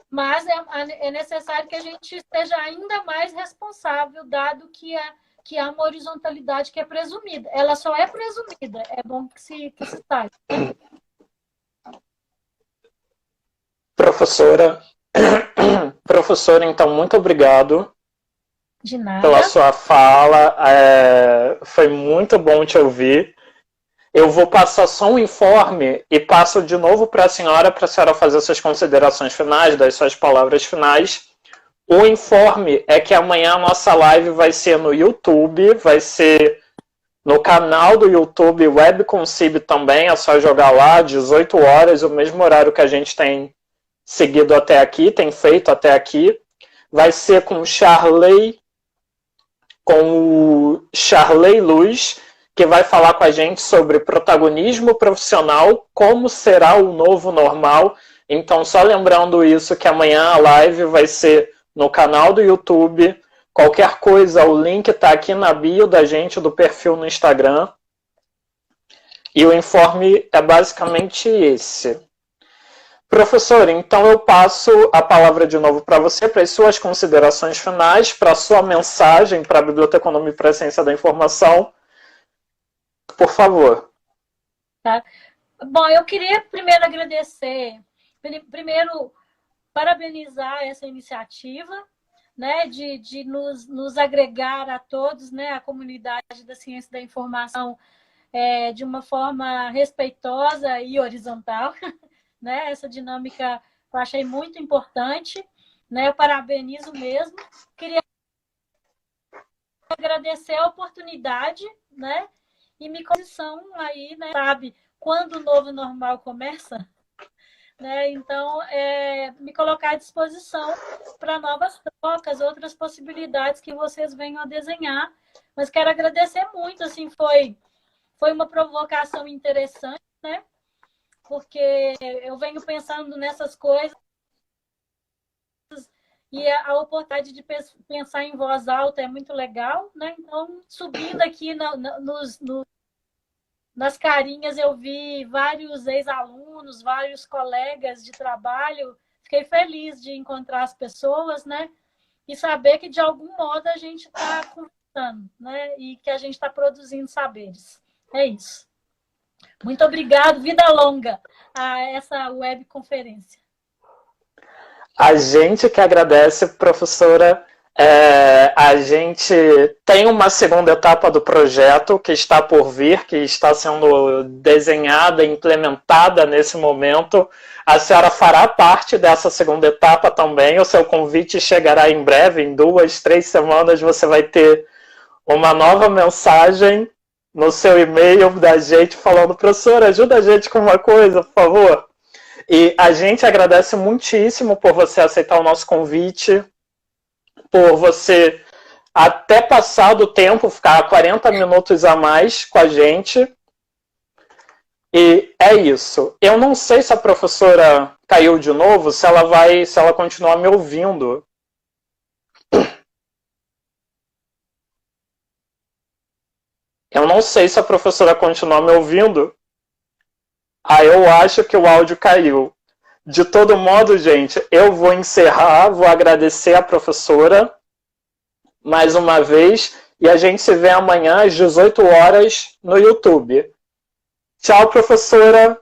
Mas é necessário que a gente esteja ainda mais responsável, dado que há uma horizontalidade que é presumida. Ela só é presumida, é bom que se saiba. Professora, então, muito obrigado. De nada. Pela sua fala, foi muito bom te ouvir. Eu vou passar só um informe e passo de novo para a senhora fazer suas considerações finais, das suas palavras finais. O informe é que amanhã a nossa live vai ser no YouTube, vai ser no canal do YouTube WebConcib também, é só jogar lá, 18 horas, o mesmo horário que a gente tem seguido até aqui, tem feito até aqui. Vai ser com o Charley Luz, que vai falar com a gente sobre protagonismo profissional, como será o novo normal Então, só lembrando isso, que amanhã a live vai ser no canal do YouTube. Qualquer coisa, o link está aqui na bio da gente, do perfil no Instagram. E o informe é basicamente esse. Professor, então eu passo a palavra de novo para você, para as suas considerações finais, para a sua mensagem para a Biblioteconomia e para a Ciência da Informação. Por favor. Tá. Bom, eu queria primeiro agradecer, primeiro parabenizar essa iniciativa, né, de nos agregar a todos, né, a comunidade da Ciência da Informação, de uma forma respeitosa e horizontal. Né? Essa dinâmica eu achei muito importante, né? Eu parabenizo mesmo. Queria agradecer a oportunidade, né? E me condição aí, né? Sabe, quando o novo normal começa, né? Então, me colocar à disposição para novas trocas, outras possibilidades que vocês venham a desenhar. Mas quero agradecer muito, assim, foi uma provocação interessante, né? Porque eu venho pensando nessas coisas e a oportunidade de pensar em voz alta é muito legal, né? Então, subindo aqui nas carinhas, eu vi vários ex-alunos, vários colegas de trabalho. Fiquei feliz de encontrar as pessoas, né? E saber que, de algum modo, a gente está conversando, né? E que a gente está produzindo saberes. É isso. Muito obrigado, vida longa a essa webconferência. A gente que agradece, professora. A gente tem uma segunda etapa do projeto que está por vir, que está sendo desenhada, implementada nesse momento. A senhora fará parte dessa segunda etapa também. O seu convite chegará em breve, em 2, 3 semanas você vai ter uma nova mensagem no seu e-mail da gente falando: professor, ajuda a gente com uma coisa, por favor. E a gente agradece muitíssimo por você aceitar o nosso convite, por você até passar do tempo, ficar 40 minutos a mais com a gente. E é isso. Eu não sei se a professora caiu de novo, se ela continua me ouvindo. Eu não sei se a professora continua me ouvindo. Eu acho que o áudio caiu. De todo modo, gente, eu vou encerrar, vou agradecer a professora mais uma vez e a gente se vê amanhã às 18 horas no YouTube. Tchau, professora!